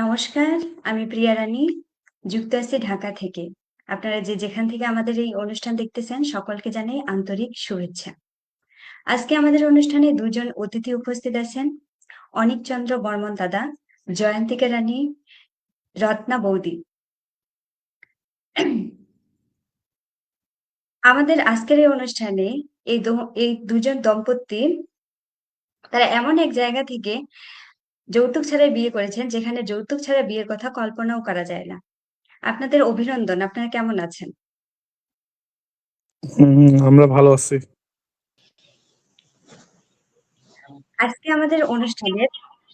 নমস্কার, আমি প্রিয়া রানী, যুক্ত আছি ঢাকা থেকে। আপনারা যেখান থেকে আমাদের এই অনুষ্ঠান দেখতেছেন, সকলকে জানাই আন্তরিক শুভেচ্ছা। আজকে আমাদের অনুষ্ঠানে ২ জন অতিথি উপস্থিত আছেন। অনীকচন্দ্র বর্মন দাদা, জয়ন্তিকা রানী, রত্না বৌদি। আমাদের আজকের এই অনুষ্ঠানে এই ২ জন দম্পতি তারা এমন এক জায়গা থেকে যৌতুক ছাড়াই বিয়ে করেছেন, যেখানে যৌতুক ছাড়া বিয়ের কথা কল্পনাও করা যায় না। আপনাদের অভিনন্দন, আপনারা কেমন আছেন? আমরা ভালো আছি। আজকে আমাদের অনুষ্ঠানের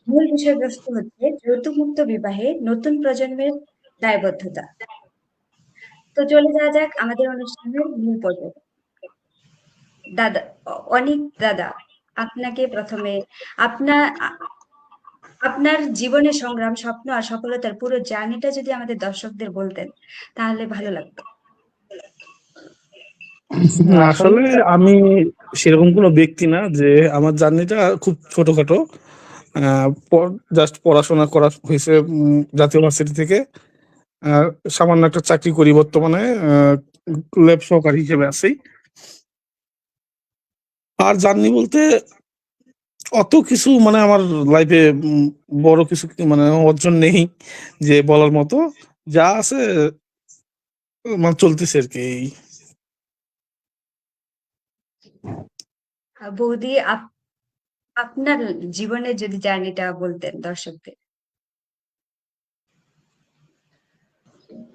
মূল বিষয়বস্তু হচ্ছে যৌতুকমুক্ত বিবাহে নতুন প্রজন্মের দায়বদ্ধতা। তো চলে যাওয়া যাক আমাদের অনুষ্ঠানের মূল পর্যায়ে। দাদা, অনিক দাদা, আপনাকে প্রথমে আপনার আপনার জীবনের সংগ্রাম, স্বপ্ন আর সফলতার পুরো জার্নিটা যদি আমাদের দর্শকদের বলতেন, তাহলে ভালো লাগতো। আসলে আমি সেরকম কোনো ব্যক্তি না যে আমার জার্নিটা খুব ছোটখাটো। জাস্ট পড়াশোনা করা হয়েছে জাতীয় ভার্সিটি থেকে। আহ, সামান্য একটা চাকরি করি বর্তমানে, ল্যাব সহকারী হিসেবে আছি। আর জার্নি বলতে অত কিছু মানে আমার লাইফে বড় কিছু মানে অর্জন নেই যে বলার মতো। যা আছে মানে চলতেছে আর কি। বৌদি, আপনার জীবনের যদি জার্নিটা বলতেন দর্শকদের।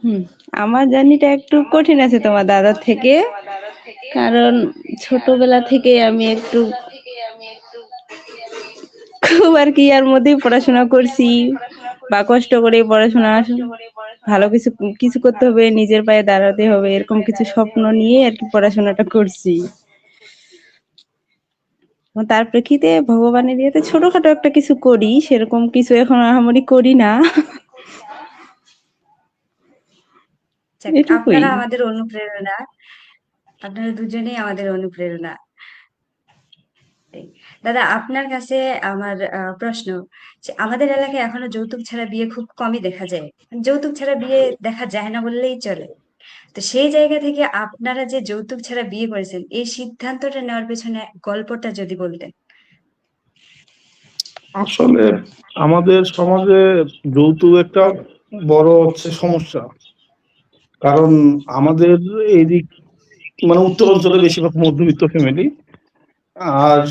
হুম, আমার জার্নিটা একটু কঠিন আছে তোমার দাদার থেকে, কারণ ছোটবেলা থেকে আমি একটু খুব আর কি এর মধ্যেই পড়াশোনা করছি, বা কষ্ট করে পড়াশোনা, ভালো কিছু কিছু করতে হবে, নিজের পায়ে দাঁড়াতে হবে, এরকম কিছু স্বপ্ন নিয়ে আর কি পড়াশোনাটা করছি। তার প্রেক্ষিতে ভগবানের ইয়েতে ছোটখাটো একটা কিছু করি, সেরকম কিছু এখন আহামরি করি না। যাক, এটুকুই। আপনারা আমাদের অনুপ্রেরণা। আপনারা দুজনেই আমাদের অনুপ্রেরণা। দাদা, আপনার কাছে আমার প্রশ্ন যে আমাদের এলাকায় এখনো যৌতুক ছাড়া বিয়ে খুব কমই দেখা যায়। যৌতুক ছাড়া বিয়ে দেখা যায় না বললেই চলে। তো সেই জায়গা থেকে আপনারা যে যৌতুক ছাড়া বিয়ে করেছেন, এই সিদ্ধান্তটা নেওয়ার পেছনে গল্পটা যদি বলতেন। আসলে আমাদের সমাজে যৌতুক একটা বড় হচ্ছে সমস্যা। কারণ আমাদের এইদিক মানে উত্তর অঞ্চলে বেশিরভাগ মধ্যবিত্ত ফ্যামিলি। আর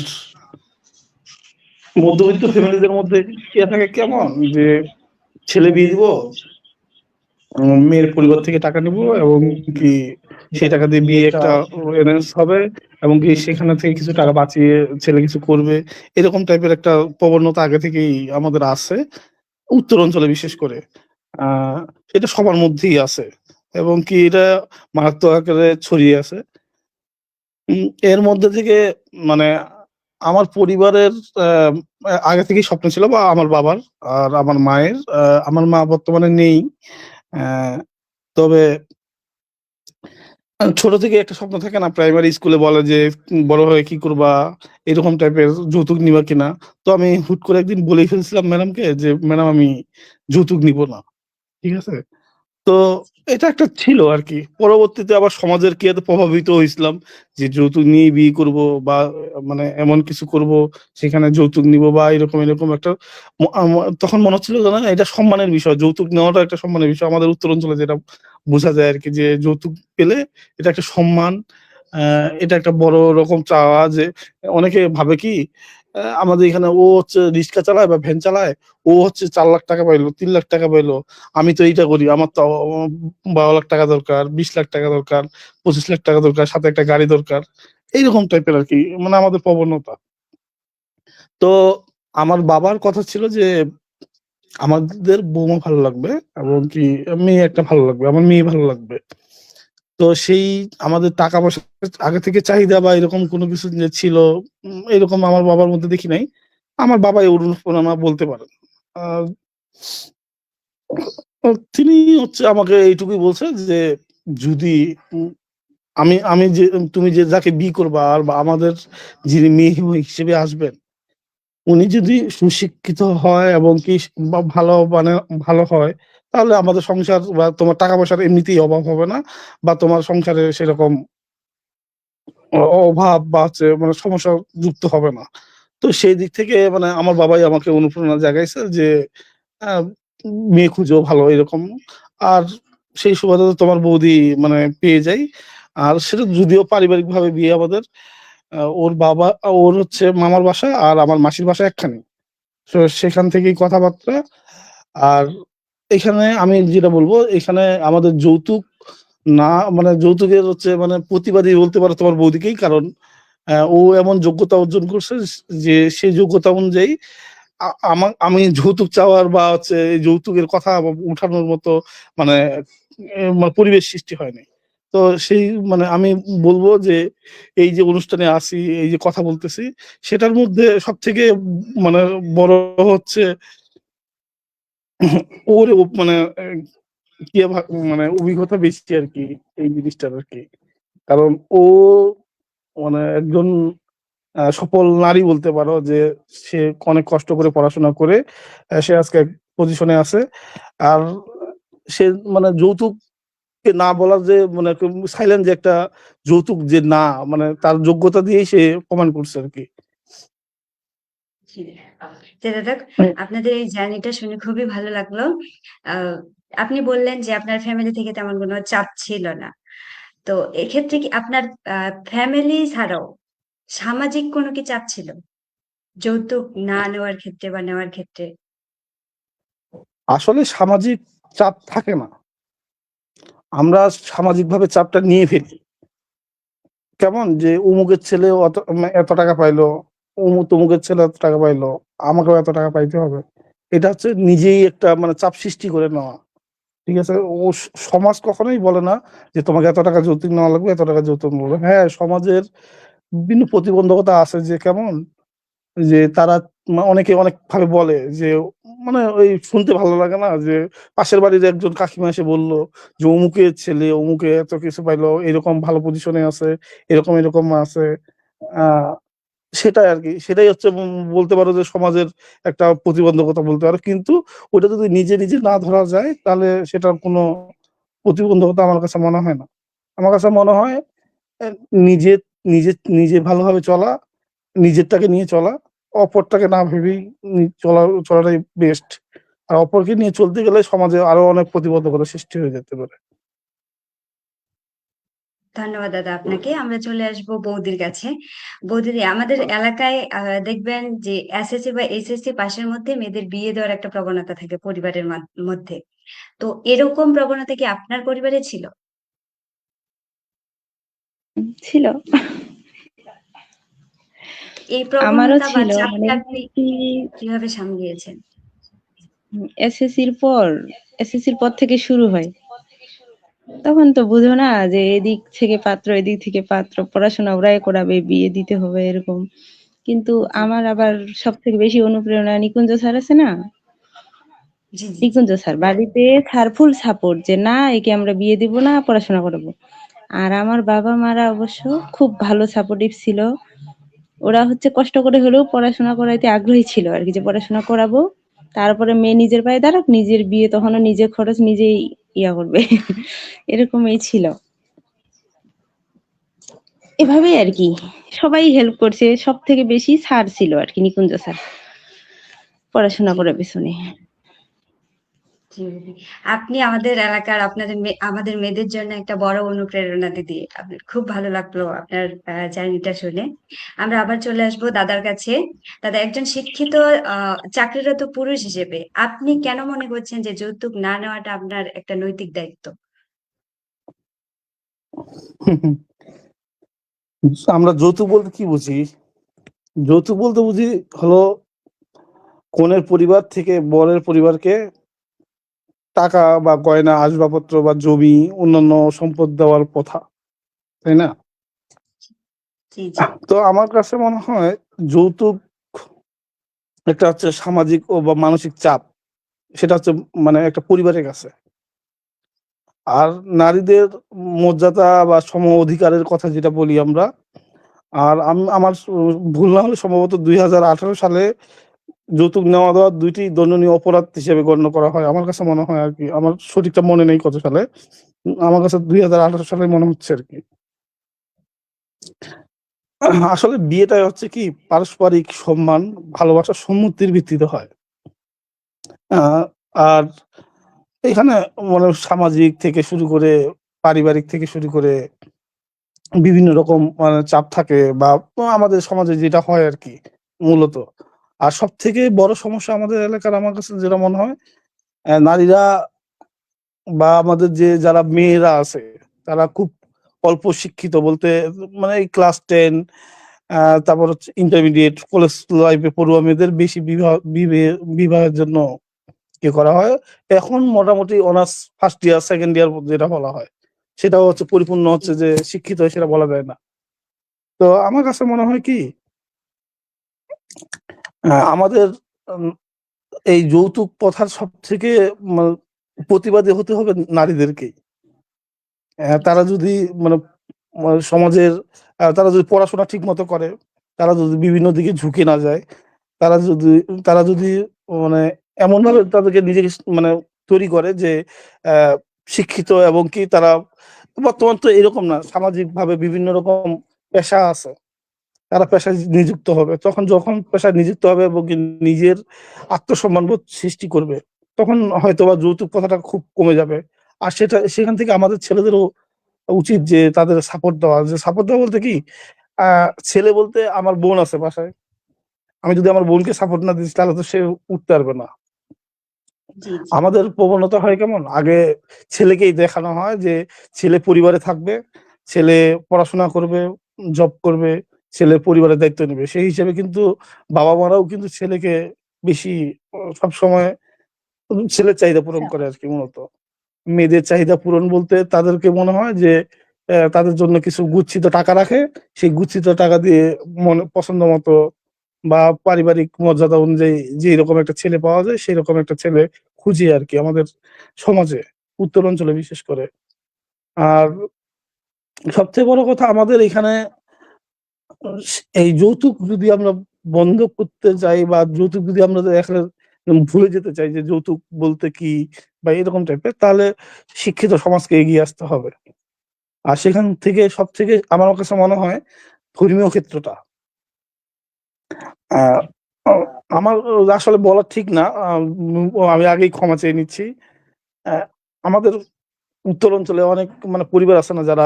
মধ্যবিত্ত ফ্যামিলিদের মধ্যে কে থাকে কেমন যে ছেলে বিয়ে দিব, মেয়ের পরিবার থেকে টাকা নিব, এবং কি সেই টাকা দিয়ে বিয়ে একটা অ্যারেঞ্জ হবে, এবং কি সেখানে থেকে কিছু টাকা বাঁচিয়ে ছেলে কিছু করবে। এরকম টাইপের একটা প্রবণতা আগে থেকেই আমাদের আছে, উত্তর অঞ্চলে বিশেষ করে। আহ এটা সবার মধ্যেই আছে, এবং কি এটা মারাত্মক আকারে ছড়িয়ে আছে। এর মধ্যে থেকে মানে আমার পরিবারের আহ, আগে থেকেই স্বপ্ন ছিল, বা আমার বাবার আর আমার মায়ের। আমার মা বর্তমানে নেই। আহ, তবে ছোট থেকে একটা স্বপ্ন থাকে না, প্রাইমারি স্কুলে বলে যে বড় হয়ে কি করবা, এরকম টাইপের যৌতুক নিবা কিনা। তো আমি হুট করে একদিন বলেই ফেলছিলাম ম্যাডামকে যে ম্যাডাম আমি যৌতুক নিব না। ঠিক আছে। তো এটা একটা ছিল আর কি। পরবর্তীতে আবার সমাজের কি এত প্রভাবিত হয়েছিলাম যে যৌতুক নিয়ে বিয়ে করব, বা মানে এমন কিছু করব সেখানে যৌতুক নিব, বা এরকম এরকম একটা তখন মনে হচ্ছিল যে না, এটা সম্মানের বিষয়, যৌতুক নেওয়াটা একটা সম্মানের বিষয়। আমাদের উত্তর অঞ্চলে যেটা বোঝা যায় আর কি, যে যৌতুক পেলে এটা একটা সম্মান। এটা একটা বড় রকম চাওয়া যে অনেকে ভাবে কি, আমাদের এখানে ও হচ্ছে রিক্সা চালায় বা ভ্যান চালায়, ও হচ্ছে 4 লাখ টাকা পাইলো, 3 লাখ টাকা পাইলো, আমি তো এইটা করি, আমার তো 12 লাখ টাকা দরকার, 20 লাখ টাকা দরকার, 25 লাখ টাকা দরকার, সাথে একটা গাড়ি দরকার। এইরকম টাইপের আর কি মানে আমাদের প্রবণতা। তো আমার বাবার কথা ছিল যে আমাদের বৌমা ভালো লাগবে, এবং কি মেয়ে একটা ভালো লাগবে, আমার মেয়ে ভালো লাগবে। তো সেই আমাদের টাকা পয়সা আগে থেকে চাহিদা বা এরকম কোনো কিছু যে ছিল, এরকম আমার বাবার মধ্যে দেখি নাই। আমার বাবাই অনুপ্রেরণা বলতে পারেন। আহ, তিনি হচ্ছে আমাকে এইটুকুই বলছে যে যদি উম, আমি আমি যে তুমি যে যাকে বিয়ে করবা আর বা আমাদের যিনি মেয়ে হিসেবে আসবেন, উনি যদি সুশিক্ষিত হয় এবং কি বা ভালো মানে ভালো হয়, তাহলে আমাদের সংসার বা তোমার টাকা পয়সার এমনিতেই অভাব হবে না, বা তোমার সংসারে সেরকম অভাব বা হচ্ছে মানে সমস্যা যুক্ত হবে না। তো সেই দিক থেকে মানে আমার বাবাই আমাকে অনুপ্রেরণা জাগাইছে যে আহ, মেয়ে খুঁজো ভালো এরকম। আর সেই সুবাদে তো তোমার বৌদি মানে পেয়ে যাই। আর সেটা যদিও পারিবারিক ভাবে বিয়ে আমাদের, ওর বাবা, ওর হচ্ছে মামার বাসা আর আমার মাসির বাসা একখানে। তো সেখান থেকেই কথাবার্তা। আর এখানে আমি যেটা বলবো, এখানে আমাদের যৌতুক না, মানে যৌতুকের হচ্ছে মানে প্রতিবাদী বলতে পারো তোমার বৌদিকেই। কারণ ও এমন যোগ্যতা অর্জন করছে যে সেই যোগ্যতা অনুযায়ী আমি যৌতুক চাওয়ার বা হচ্ছে এই যৌতুকের কথা উঠানোর মতো মানে মানে পরিবেশ সৃষ্টি হয়নি। তো সেই মানে আমি বলবো যে এই যে অনুষ্ঠানে আসি, এই যে কথা বলতেছি, সেটার মধ্যে সব থেকে মানে বড় হচ্ছে ওর মানে কি মানে অভিজ্ঞতা বেশি আর কি এই জিনিসটার আর কি। কারণ ও মানে একজন সফল নারী বলতে পারো, যে সে অনেক কষ্ট করে পড়াশোনা করে সে আজকে পজিশনে আছে। আর সে মানে যৌতুককে না বলার যে মানে সাইলেন্ট যে একটা যৌতুক যে না, মানে তার যোগ্যতা দিয়েই সে প্রমাণ করছে আর কি। জি। তো দাদা, আপনাদের এই জার্নিটা শুনে খুবই ভালো লাগলো। আহ, আপনি বললেন যে আপনার ফ্যামিলি থেকে তেমন কোনো চাপ ছিল না। তো এক্ষেত্রে কি আপনার ফ্যামিলি ছাড়াও সামাজিক কোনো কি চাপ ছিল যৌতুক না নেওয়ার ক্ষেত্রে বা নেওয়ার ক্ষেত্রে? আসলে সামাজিক চাপ থাকে না, আমরা সামাজিক ভাবে চাপটা নিয়ে ফেলি। কেমন যে অমুকের ছেলে এত টাকা পাইলো, তমুকের ছেলে এত টাকা পাইলো, আমাকেও এত টাকা পাইতে হবে। এটা হচ্ছে নিজেই একটা মানে চাপ সৃষ্টি করে নেওয়া। ঠিক আছে, ও সমাজ কখনোই বলে না যে তোমাকে এত টাকা যৌতুক নেওয়া লাগবে, এত টাকা যৌতুক নেবো। হ্যাঁ, সমাজের বিভিন্ন প্রতিবন্ধকতা আছে, যে কেমন যে তারা অনেকে অনেক ভাবে বলে যে মানে ওই শুনতে ভালো লাগে না, যে পাশের বাড়ির একজন কাকিমা এসে বললো যে অমুকের ছেলে অমুকে এত কিছু পাইলো, এরকম ভালো পজিশনে আছে, এরকম এরকম আছে। আহ সেটাই আর কি, সেটাই হচ্ছে বলতে পারো যে সমাজের একটা প্রতিবন্ধকতা বলতে পারো। কিন্তু ওটা যদি নিজে নিজে না ধরা যায়, তাহলে সেটার কোনো প্রতিবন্ধকতা আমার কাছে মনে হয় না। আমার কাছে মনে হয় আহ, নিজে নিজে নিজে ভালোভাবে চলা, নিজেরটাকে নিয়ে চলা, অপরটাকে না ভেবেই চলাটাই বেস্ট। আর অপরকে নিয়ে চলতে গেলে সমাজে আরো অনেক প্রতিবন্ধকতা সৃষ্টি হয়ে যেতে পারে। ধন্যবাদ দাদা আপনাকে। আমরা চলে আসবো বৌদির কাছে। বৌদিদি, আমাদের এলাকায় দেখবেন যে এসএসসি বা এইচএসসি পাশের মধ্যে মেয়েদের বিয়ে দেওয়ার একটা প্রবণতা থাকে পরিবারের মধ্যে। তো এরকম প্রবণতা কি আপনার পরিবারে ছিল? ছিল, এই আমারও প্রবণতা বা ছিল। মানে চাপটা আপনি এসএসসি কিভাবে সামলিয়েছেন? এসএসসির পর এসএসসির পর থেকে শুরু হয়। তখন তো বুঝো না যে এদিক থেকে পাত্র এদিক থেকে পাত্র, পড়াশোনা ওরাই করাবে, বিয়ে দিতে হবে এরকম। কিন্তু জি আমার আবার সব থেকে বেশি অনুপ্রেরণা নিকুঞ্জ স্যার আছে না, জি জি জি। নিকুঞ্জ স্যার বাড়িতে, স্যার ফুল সাপোর্ট যে না একে আমরা বিয়ে দিব না, পড়াশোনা করাবো। আর আমার বাবা মারা অবশ্য খুব ভালো সাপোর্টিভ ছিল। ওরা হচ্ছে কষ্ট করে হলেও পড়াশোনা করাইতে আগ্রহী ছিল আর কি, যে পড়াশোনা করাবো, তারপরে মেয়ে নিজের পায়ে দাঁড়াক, নিজের বিয়ে তখনও নিজের খরচ নিজেই ইয়া করবে এরকমই ছিল। এভাবেই আর কি সবাই হেল্প করছে, সব থেকে বেশি স্যার ছিল আর কি, নিকুঞ্জ স্যার পড়াশোনা জি করার পিছনে। জি দিদি। আপনি আমাদের এলাকার আপনাদের আমাদের মেয়েদের জন্য একটা বড় অনুপ্রেরণা দিদি। আপনার খুব ভালো লাগলো আপনার জার্নিটা শুনে। আমরা আবার চলে আসবো দাদার কাছে। দাদা, একজন শিক্ষিত চাকরিরত পুরুষ হিসেবে আপনি কেন মনে করছেন যে যৌতুক না নেওয়াটা আপনার একটা নৈতিক দায়িত্ব? আমরা যৌতুক বলতে কি বুঝি? যৌতুক বলতে বুঝি হলো কনের পরিবার থেকে বরের পরিবারকে টাকা বা গয়না, আসবাবপত্র বা জমি, অন্যান্য সম্পদ দেওয়ার কথা, তাই না? জি জি তো আমার কাছে মনে হয় যৌতুক একটা হচ্ছে সামাজিক ও বা মানসিক চাপ। সেটা হচ্ছে মানে একটা পরিবারের কাছে। আর নারীদের মর্যাদা বা সম অধিকারের কথা যেটা বলি আমরা, আর আমার ভুল না হলে সম্ভবত 2018 সালে যৌতুক নেওয়া দেওয়া 2টি দণ্ডনীয় অপরাধ হিসেবে গণ্য করা হয় আমার কাছে মনে হয় আর কি। আমার সঠিকটা মনে নেই কত সালে, আমার কাছে 2018 সালে মনে হচ্ছে আর কি। আসলে বিয়েটা হচ্ছে কি পারস্পরিক সম্মান, ভালোবাসা, সম্মতির ভিত্তিতে হয়। আর এখানে মানে সামাজিক থেকে শুরু করে, পারিবারিক থেকে শুরু করে বিভিন্ন রকম মানে চাপ থাকে বা আমাদের সমাজে যেটা হয় আরকি মূলত। আর সবথেকে বড় সমস্যা আমাদের এলাকার আমার কাছে যেটা মনে হয়, নারীরা বা আমাদের যারা মেয়েরা আছে তারা খুব অল্প শিক্ষিত বলতে মানে এই ক্লাস 10, তারপর হচ্ছে ইন্টারমিডিয়েট, কলেজ লাইফে পড়ুয়া মেয়েদের বেশি বিবাহের জন্য করা হয়। এখন মোটামুটি honours first year, second year যেটা বলা হয়, সেটাও হচ্ছে পরিপূর্ণ হচ্ছে যে শিক্ষিত হয় সেটা বলা যায় না। তো আমার কাছে মনে হয় কি আমাদের উম এই যৌতুক প্রথার সবথেকে মানে প্রতিবাদী হতে হবে নারীদেরকেই। তারা যদি মানে সমাজের তারা যদি পড়াশোনা ঠিকমতো করে, তারা যদি বিভিন্ন দিকে ঝুঁকে না যায়, তারা যদি তারা যদি মানে এমনভাবে তাদেরকে নিজেকে মানে তৈরি করে যে আ শিক্ষিত এবং কি তারা বর্তমান তো এরকম না, সামাজিকভাবে বিভিন্ন রকম পেশা আছে। তারা পেশায় নিযুক্ত হবে। যখন পেশায় নিযুক্ত হবে এবং কি নিজের আত্মসম্মানবোধ সৃষ্টি করবে, তখন হয়তোবা যৌতুক কথাটা খুব কমে যাবে। আর সেখান থেকে আমাদের ছেলেদেরও উচিত যে তাদের সাপোর্ট দেওয়া। যে সাপোর্ট দেওয়া বলতে কি, আ ছেলে বলতে আমার বোন আছে বাসায়। আমি যদি আমার বোনকে সাপোর্ট না দিই তাহলে তো সে উঠতে পারবে না। জি, জি। আমাদের প্রবণতা হয় কেমন? আগে ছেলেকেই দেখানো হয় যে ছেলে পরিবারে থাকবে, ছেলে পড়াশোনা করবে, জব করবে, ছেলে পরিবারের দায়িত্ব নেবে। সেই হিসেবে কিন্তু বাবা-মারাও কিন্তু ছেলেকে বেশি সবসময় ছেলের চাহিদা পূরণ করে আরকি মূলত। মেয়েদের চাহিদা পূরণ বলতে তাদেরকে মনে হয় যে তাদের জন্য কিছু গুচ্ছিত টাকা রাখে। সেই গুচ্ছিত টাকা দিয়ে পছন্দ মতো বা পারিবারিক মর্যাদা অনুযায়ী যেরকম একটা ছেলে পাওয়া যায় সেরকম একটা ছেলে খুঁজি আরকি আমাদের সমাজে, উত্তর অঞ্চলে বিশেষ করে। আর সবচেয়ে বড় কথা আমাদের এখানে এই যৌতুক যদি আমরা বন্ধ করতে চাই বা যৌতুক যদি আমরা এখানে ভুলে যেতে চাই যে যৌতুক বলতে কি বা এরকম টাইপের, তাহলে শিক্ষিত সমাজকে এগিয়ে আসতে হবে। আর সেখান থেকে সবথেকে আমার কাছে মনে হয় ধর্মীয় ক্ষেত্রটা। আ অ আমার আসলে বলা ঠিক না। আমি আগেই ক্ষমা চেয়ে নিচ্ছি। অ্যা আমাদের উত্তর অঞ্চলে অনেক মানে পরিবার আছে না যারা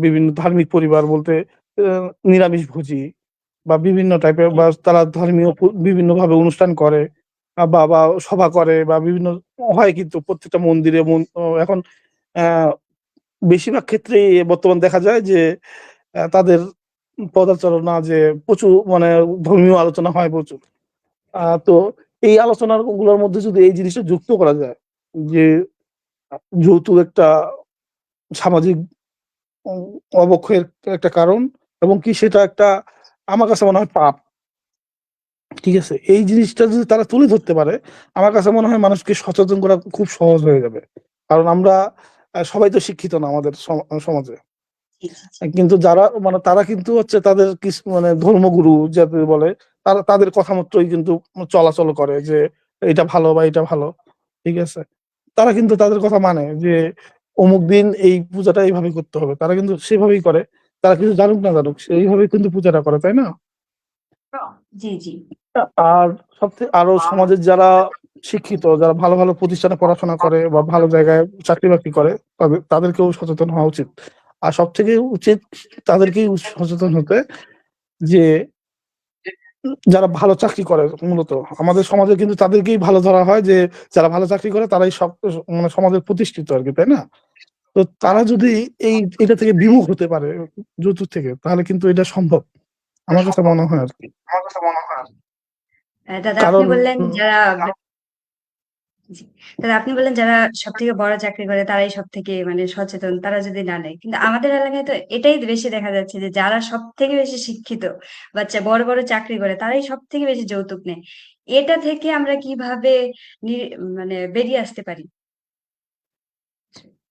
বিভিন্ন ধার্মিক পরিবার বলতে আ নিরামিষভোজী বা বিভিন্ন টাইপের বা তারা ধর্মীয় বিভিন্নভাবে অনুষ্ঠান করে বা সভা করে বা বিভিন্ন হয় কিন্তু প্রত্যেকটা মন্দিরে এখন অ্যা বেশিরভাগ ক্ষেত্রেই বর্তমান দেখা যায় যে তাদের পদার্চনা যে প্রচুর মানে ধর্মীয় আলোচনা হয় প্রচুর। তো এই আলোচনাগুলোর মধ্যে যদি এই জিনিসটা যুক্ত করা যায় যে যৌতুক একটা সামাজিক উম অবক্ষয়ের একটা কারণ এবং কি সেটা একটা আমার কাছে মনে হয় পাপ। ঠিক আছে? এই জিনিসটা যদি তারা তুলে ধরতে পারে, আমার কাছে মনে হয় মানুষকে সচেতন করা খুব সহজ হয়ে যাবে। কারণ আমরা সবাই তো শিক্ষিত না আমাদের সমাজে। জি, জি, জি। কিন্তু যারা মানে তারা কিন্তু হচ্ছে তাদের মানে ধর্মগুরু যাদের বলে, তাদের কথা মতই কিন্তু চলাচল করে যে এটা ভালো বা এটা ভালো। ঠিক আছে? তারা কিন্তু তাদের কথা মানে যে অমুক দিন এই পূজাটা এইভাবে করতে হবে। তারা কিন্তু সেভাবেই করে। তারা কিছু জানুক না জানুক সেইভাবেই কিন্তু পূজাটা করে, তাই না? জি, জি। আর আরো সমাজের যারা শিক্ষিত, যারা ভালো, ভালো প্রতিষ্ঠানে পড়াশোনা করে বা ভালো জায়গায় চাকরি-বাকরি করে তাদেরকেও সচেতন হওয়া উচিত। আর সবথেকে উচিত তাদেরকেই সচেতন হতে যে যারা ভালো চাকরি করে মূলত। আমাদের সমাজে কিন্তু তাদেরকেই ভালো ধরা হয় যে যারা ভালো চাকরি করে তারাই সব মানে সমাজের প্রতিষ্ঠিত আরকি, তাই না? তো তারা যদি এটা থেকে বিমুখ হতে পারে যৌতুক থেকে তাহলে কিন্তু এটা সম্ভব। আমার কাছে মনে হয় আরকি। দাদা আপনি কারণ বললেন যারা জি। দাদা আপনি বললেন যারা সবথেকে বড় চাকরি করে তারাই সবথেকে মানে সচেতন, তারা যদি না নেয়। কিন্তু আমাদের এলাকায় তো এটাই বেশি দেখা যাচ্ছে যে যারা সবথেকে বেশি শিক্ষিত বাচ্চা বড়, বড় চাকরি করে তারাই সবথেকে বেশি যৌতুক নেয়। এটা থেকে আমরা কিভাবে নি মানে বেরিয়ে আসতে পারি?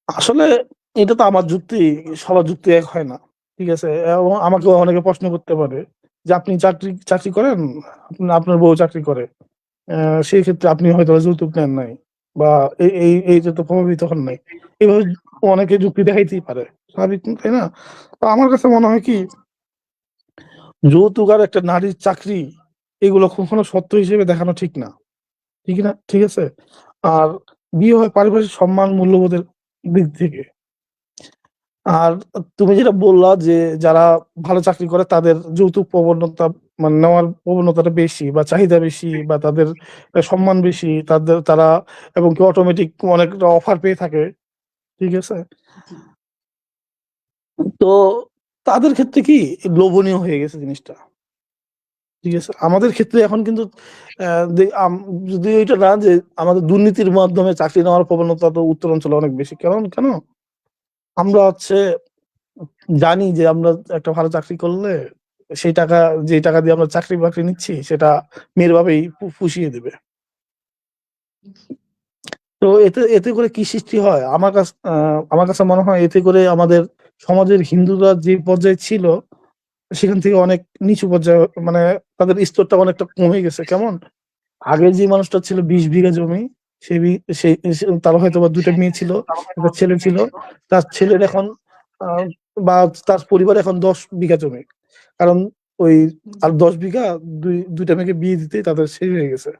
আসলে এটা তো আমার যুক্তি, সবার যুক্তি এক হয় না। ঠিক আছে? এবং আমাকেও অনেকে প্রশ্ন করতে পারে যে, "আপনি চাকরি করেন, আপনার বউ চাকরি করে। সেই ক্ষেত্রে আপনি হয়তো যৌতুক নেন নাই বা এইটা তো প্রভাবিত হন নাই।" এভাবে অনেকে যুক্তি দেখাইতেই পারে। স্বাভাবিক, তাই না? তো আমার কাছে মনে হয় কি, যৌতুক আর একটা নারীর চাকরি এগুলো কখনো সত্য হিসেবে দেখানো ঠিক না। ঠিক না? ঠিক আছে? আর বিয়ে হয় পারিবারিক সম্মান মূল্যবোধের দিক থেকে। আর তুমি যেটা বললা যে যারা ভালো চাকরি করে তাদের যৌতুক প্রবণতা মানে নেওয়ার প্রবণতাটা বেশি বা চাহিদা বেশি বা তাদের সম্মান বেশি, তারা এবং কি অটোমেটিক অনেকটা অফার পেয়ে থাকে। ঠিক আছে? জি, তো তাদের ক্ষেত্রে কি লোভনীয় হয়ে গেছে জিনিসটা। ঠিক আছে? আমাদের ক্ষেত্রে এখন কিন্তু আ দে আম যদি এটা না যে আমাদের দুর্নীতির মাধ্যমে চাকরি নেওয়ার প্রবণতা তো উত্তরাঞ্চলে অনেক বেশি। কেন? আমরা জানি যে আমরা একটা ভালো চাকরি করলে সেই টাকা, যে টাকা দিয়ে আমরা চাকরি-বাকরি নিচ্ছি সেটা মেয়ের বাবাই পুষিয়ে দেবে। তো এতে করে কি সৃষ্টি হয়? আমার কাছে মনে হয় এতে করে আমাদের সমাজের হিন্দুরা যে পর্যায়ে ছিল সেখান থেকে অনেক নিচু পর্যায়ে, মানে তাদের স্তরটা অনেকটা কমে গেছে। কেমন? আগে যে মানুষটা ছিল ২০ বিঘা জমি, সে বি সে সে তার হয়তোবা ২ টা মেয়ে ছিল, ১ টা ছেলে ছিল। তার ছেলের এখন আ বা তার পরিবারে এখন ১০ বিঘা জমি। কারণ ওই আর ১০ বিঘা ২ টা মেয়েকে বিয়ে দিতেই তাদের শেষ হয়ে গেছে।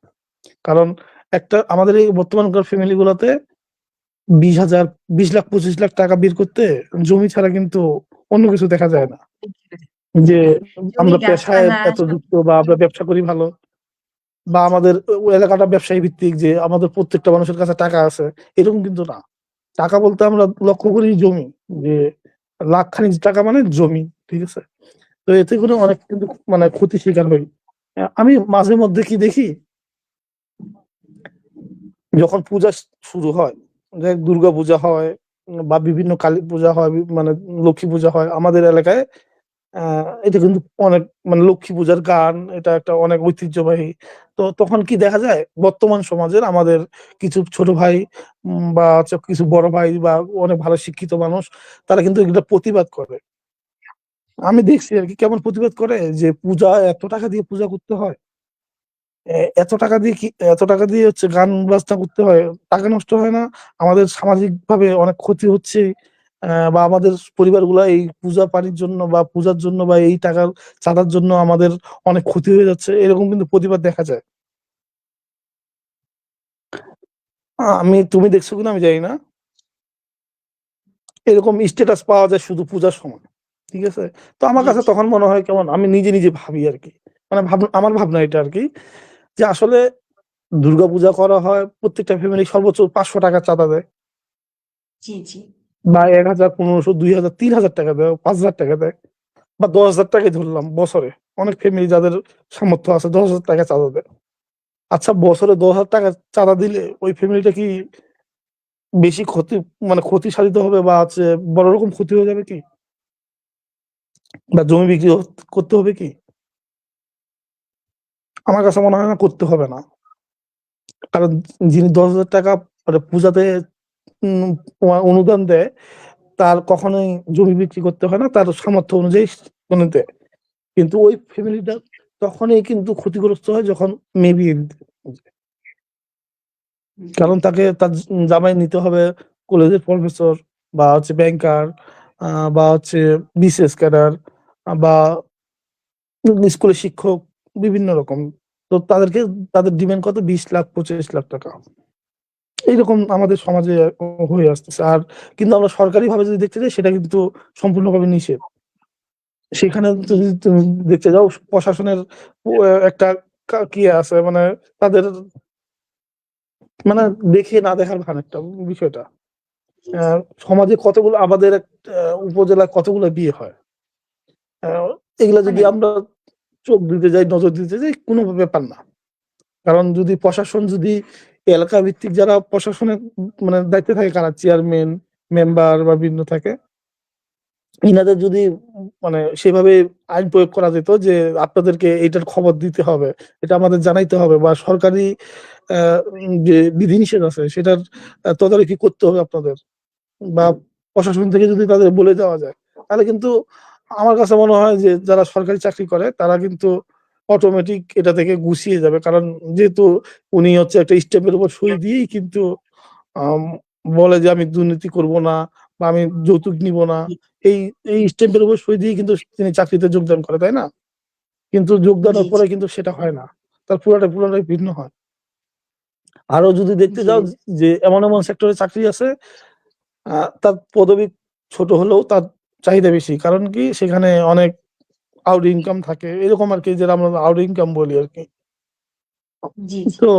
কারণ আমাদের এই বর্তমানকার ফ্যামিলি গুলাতে ২০,০০০, ২০,০০,০০০, ২৫,০০,০০০ টাকা বের করতে জমি ছাড়া কিন্তু অন্য কিছু দেখা যায় না। যে জমি, আমরা পেশায় গাছপালা এত সব যুক্ত বা আমরা ব্যবসা করি ভালো। বা আমাদের এলাকাটা ব্যবসায়ী ভিত্তিক, যে আমাদের প্রত্যেকটা মানুষের কাছে টাকা আছে, এরকম কিন্তু না। টাকা বলতে আমরা লক্ষ্য করি জমি। যে লাখখানিক টাকা মানে জমি। ঠিক আছে? তো এতে করে অনেক কিন্তু মানে ক্ষতির শিকার হই। আমি মাঝে মধ্যে কি দেখি, যখন পূজা শুরু হয়, যে দুর্গা পূজা হয় বা বিভিন্ন কালী পূজা হয়, মানে লক্ষ্মী পূজা হয় আমাদের এলাকায়। আ এটা কিন্তু অনেক, মানে লক্ষ্মী পূজার গান, এটা একটা অনেক ঐতিহ্যবাহী। তো তখন কি দেখা যায়, বর্তমান সমাজের আমাদের কিছু ছোট ভাই বা কিছু বড় ভাই বা অনেক ভালো শিক্ষিত মানুষ, তারা কিন্তু এগুলা প্রতিবাদ করে। আমি দেখছি আরকি কেমন প্রতিবাদ করে, যে পূজা এত টাকা দিয়ে পূজা করতে হয়। এত টাকা দিয়ে হচ্ছে গান বাজনা করতে হয়। টাকা নষ্ট হয় না? আমাদের সামাজিকভাবে অনেক ক্ষতি হচ্ছে। বা আমাদের পরিবারগুলা এই পূজা পানির জন্য বা পূজার জন্য বা এই টাকার চাঁদার জন্য আমাদের অনেক ক্ষতি হয়ে যাচ্ছে। এরকম কিন্তু প্রতিবাদ দেখা যায়। তুমি দেখছো কিনা আমি জানি না। এরকম স্ট্যাটাস পাওয়া যায় শুধু পূজার সময়। ঠিক আছে? তো আমার জি, কাছে জি, তখন মনে হয় কেমন, আমি নিজে ভাবি আরকি। মানে আমার ভাবনা এটা আরকি, যে আসলে দুর্গাপূজা করা হয়, প্রত্যেকটা ফ্যামিলি সর্বোচ্চ ৳৫০০ চাঁদা দেয়। জি, জি, বা ১,০০০, ১৫০০, ২,০০০, ৳৩,০০০ দেয়, ৳৫,০০০ দেয় বা ৳১০,০০০ ধরলাম বছরে। অনেক ফ্যামিলি যাদের সামর্থ্য আছে ৳১০,০০০ চাঁদা দেয়। আচ্ছা, বছরে ৳১০,০০০ চাঁদা দিলে ওই ফ্যামিলিটা কি বেশি মানে ক্ষতি সাধিত হবে বা বড় রকম ক্ষতি হয়ে যাবে কি? বা জমি বিক্রি করতে হবে কি? আমার কাছে মনে হয় না, করতে হবে না। কারণ যিনি ৳১০,০০০ মানে পূজাতে উম অনুদান দেয়, তার কখনোই জমি বিক্রি করতে হয় না। তার সামর্থ্য অনুযায়ী মানে দেয়। কিন্তু ওই ফ্যামিলিটা তখনই কিন্তু ক্ষতিগ্রস্ত হয় যখন মেয়ে বিয়ে দিতে যায়। জি, কারণ তাকে তার জামাই নিতে হবে কলেজের প্রফেসর বা ব্যাংকার, আ বা বিসিএস ক্যাডার, বা স্কুলের শিক্ষক, বিভিন্ন রকম। তো তাদের ডিমান্ড কত? ২০,০০,০০০, ৳২৫,০০,০০০। এইরকম আমাদের সমাজে হয়ে আসতেছে। কিন্তু আমরা সরকারিভাবে যদি দেখতে যাই সেটা কিন্তু সম্পূর্ণভাবে নিষেধ। সেখানে জি, যদি তুমি দেখতে যাও, প্রশাসনের একটা কি আছে, মানে তাদের মানে দেখে না দেখার ভান একটা বিষয়টা। আ সমাজে কতগুলো আমাদের উপজেলায় কতগুলো বিয়ে হয়। আ এগুলা যদি অনেক। আমরা চোখ দিতে যাই, নজর দিতে যাই, কোনো ব্যাপার না। কারণ যদি প্রশাসন যদি এলাকা ভিত্তিক যারা প্রশাসনের মানে দায়িত্বে থাকে, কারা চেয়ারম্যান, মেম্বার বা বিভিন্ন থাকে, ইনাদের যদি মানে সেভাবে আইন প্রয়োগ করা যেত যে আপনাদেরকে এইটার খবর দিতে হবে, এটা আমাদের জানাইতে হবে বা সরকারি আ যে বিধিনিষেধ আছে সেটার তদারকি করতে হবে আপনাদের, বা প্রশাসন থেকে যদি তাদের বলে দেওয়া যায়, তাহলে কিন্তু আমার কাছে মনে হয় যে যারা সরকারি চাকরি করে তারা কিন্তু অটোমেটিক এটা থেকে গুছিয়ে যাবে, কারণ যেহেতু উনি হচ্ছে একটা স্টেপের উপর সই দিয়েই কিন্তু আম, বলে যে আমি দুর্নীতি করব না বা আমি যৌতুক নিব না, এই এই স্টেপের উপর সই দিয়ে কিন্তু তিনি চাকরিতে যোগদান করে, তাই না? কিন্তু যোগদানের জি পরে কিন্তু সেটা হয় না, তার পুরোটাই ভিন্ন হয়। আরো যদি দেখতে জি যাও যে এমন এমন সেক্টরে চাকরি আছে, তার পদবি ছোট হলেও তার চাহিদা বেশি, কারণ কি সেখানে অনেক আউট ইনকাম থাকে, এরকম আর কি, যেটা আমরা আউট ইনকাম বলি আর কি। জি জি তো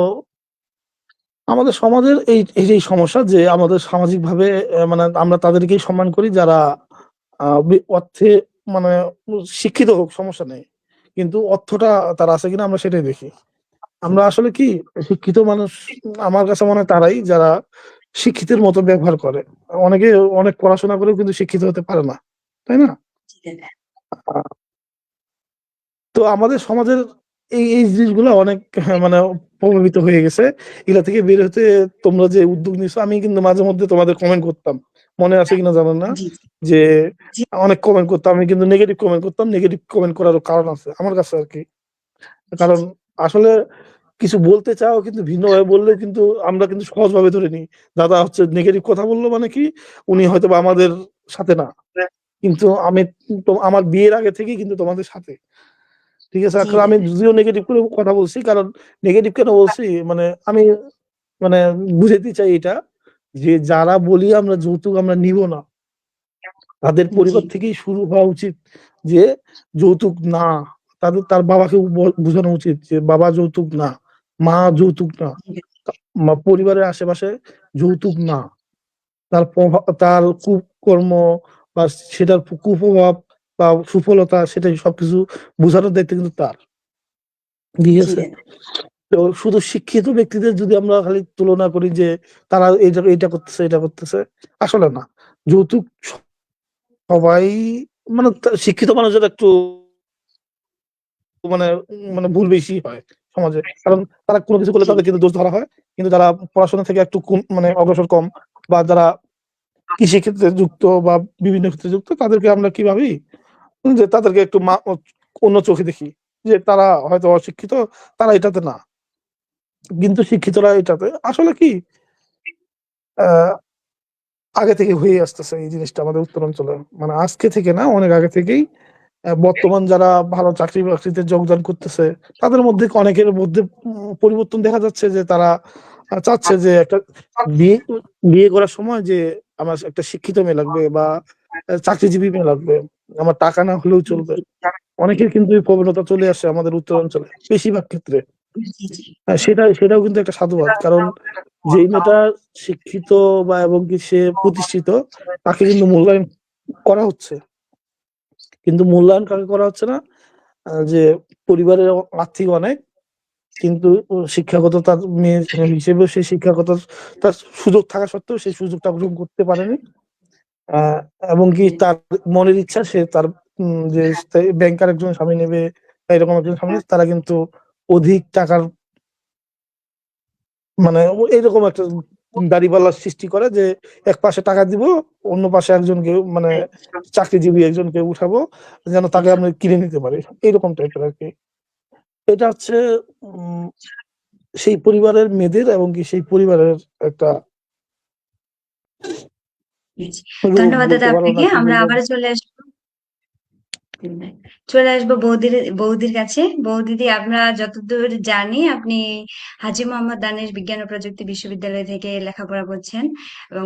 আমাদের সমাজের এই যে সমস্যা যে আমাদের সামাজিক ভাবে মানে আমরা তাদেরকেই সম্মান করি যারা অর্থে মানে শিক্ষিত হোক সমস্যা নেই, কিন্তু অর্থটা তার আছে কিনা আমরা সেটাই দেখি। আমরা আসলে কি শিক্ষিত মানুষ, আমার কাছে মনে হয় তারাই যারা শিক্ষিতের মতো ব্যবহার করে। অনেকে অনেক পড়াশোনা করেও কিন্তু শিক্ষিত হতে পারে না, তাই না? জি দাদা। তো আমাদের সমাজের এই জিনিসগুলো অনেক মানে প্রভাবিত হয়ে গেছে। এগুলা থেকে বের হতে তোমরা যে উদ্যোগ নিছো, আমি কিন্তু মাঝে মধ্যে তোমাদের কমেন্ট করতাম, মনে আছে কিনা জানেন না, জি জি যে জি অনেক কমেন্ট করতাম, আমি কিন্তু নেগেটিভ কমেন্ট করতাম। নেগেটিভ কমেন্ট করারও কারণ আছে আমার কাছে আর কি। জি কারণ জি আসলে কিছু বলতে চাও কিন্তু ভিন্নভাবে বললেও কিন্তু আমরা কিন্তু সহজভাবে ধরে নিই। দাদা হচ্ছে নেগেটিভ কথা বললো মানে কি উনি হয়তোবা আমাদের সাথে না। কিন্তু আমি তো আমার বিয়ের আগে থেকেই কিন্তু তোমাদের সাথে। ঠিক আছে? জি এখন আমি দাদা। যদিও নেগেটিভ করে কথা বলছি, কারণ নেগেটিভ কেন বলছি মানে আমি মানে বুঝাতে চাই এটা, যে যারা বলি আমরা যৌতুক আমরা নিব না, তাদের জি পরিবার থেকেই শুরু হওয়া উচিত যে যৌতুক না। তার বাবাকে বোঝানো উচিত যে বাবা যৌতুক না, মা যৌতুক না, জি পরিবারের আশেপাশে যৌতুক না। তার প্রভাব, তার কুকর্ম বা সেটার কুপ্রভাব বা সুফলতা, সেটাই সবকিছু বোঝানোর দায়িত্ব কিন্তু তার। ঠিক জি আছে? দাদা। তো শুধু শিক্ষিত ব্যক্তিদের যদি আমরা খালি তুলনা করি যে তারা এটা করতেছে এটা করতেছে, আসলে না। যৌতুক সবাই মানে শিক্ষিত মানুষের একটু মানে মানে ভুল বেশি হয় সমাজে, কারণ তারা কোনো কিছু করলে জি তাদের কিন্তু দোষ ধরা হয়। কিন্তু যারা পড়াশোনা থেকে একটু কম মানে অগ্রসর কম, বা যারা কৃষি ক্ষেত্রে যুক্ত বা বিভিন্ন ক্ষেত্রে যুক্ত, তাদেরকে আমরা কি ভাবি যে তাদেরকে একটু অন্য চোখে দেখি, যে তারা হয়তো অশিক্ষিত, তারা এটাতে না। কিন্তু শিক্ষিতরা এটাতে আসলে কি আহ আগে থেকে হয়ে আসতেছে এই জিনিসটা আমাদের উত্তরাঞ্চলে, মানে আজকে থেকে না, অনেক আগে থেকেই। বর্তমান যারা ভালো চাকরি বাকরিতে যোগদান করতেছে তাদের মধ্যে অনেকের মধ্যে পরিবর্তন দেখা যাচ্ছে, যে তারা চাচ্ছে যে একটা বিয়ে বিয়ে করার সময় যে আমার একটা শিক্ষিত মেয়ে লাগবে বা চাকরিজীবী মেয়ে লাগবে, আমার টাকা না হলেও চলবে। অনেকের কিন্তু এই প্রবণতা চলে আসে আমাদের উত্তরাঞ্চলে বেশিরভাগ ক্ষেত্রে। জি জি সেটাও কিন্তু একটা সাধুবাদ, কারণ যেই মেয়েটা শিক্ষিত বা এবং কি সে প্রতিষ্ঠিত, তাকে কিন্তু মূল্যায়ন করা হচ্ছে। কিন্তু মূল্যায়ন কাকে করা হচ্ছে না, যে পরিবারের আর্থিক অনেক, কিন্তু শিক্ষাগত তার মেয়ে হিসেবে সে শিক্ষাগত তার সুযোগ থাকা সত্ত্বেও সেই সুযোগটা গ্রহণ করতে পারেনি। আহ, এবং কি তার মনের ইচ্ছা সে তার যে ব্যাংকার একজন স্বামী নেবে বা এরকম একজন স্বামী নেবে, তারা কিন্তু অধিক টাকার মানে এইরকম একটা দাঁড়িপাল্লার সৃষ্টি করে, যে এক পাশে টাকা দিব, অন্য পাশে একজনকে মানে চাকরিজীবী একজনকে উঠাবো, যেন তাকে আমরা কিনে নিতে পারি, এইরকম টাইপের আর কি। এটা হচ্ছে উম সেই পরিবারের মেয়েদের এবং কি সেই পরিবারের একটা জি জি। রূপ ধন্যবাদ দাদা বলতে পারো, আপনাকে। না কি আমরা বলবো। আবারও চলে আসবো বৌদির কাছে। বৌদিদি, আমরা যতদূর জানি আপনি হাজী মোহাম্মদ দানেশ বিজ্ঞান ও প্রযুক্তি বিশ্ববিদ্যালয় থেকে লেখাপড়া করছেন, এবং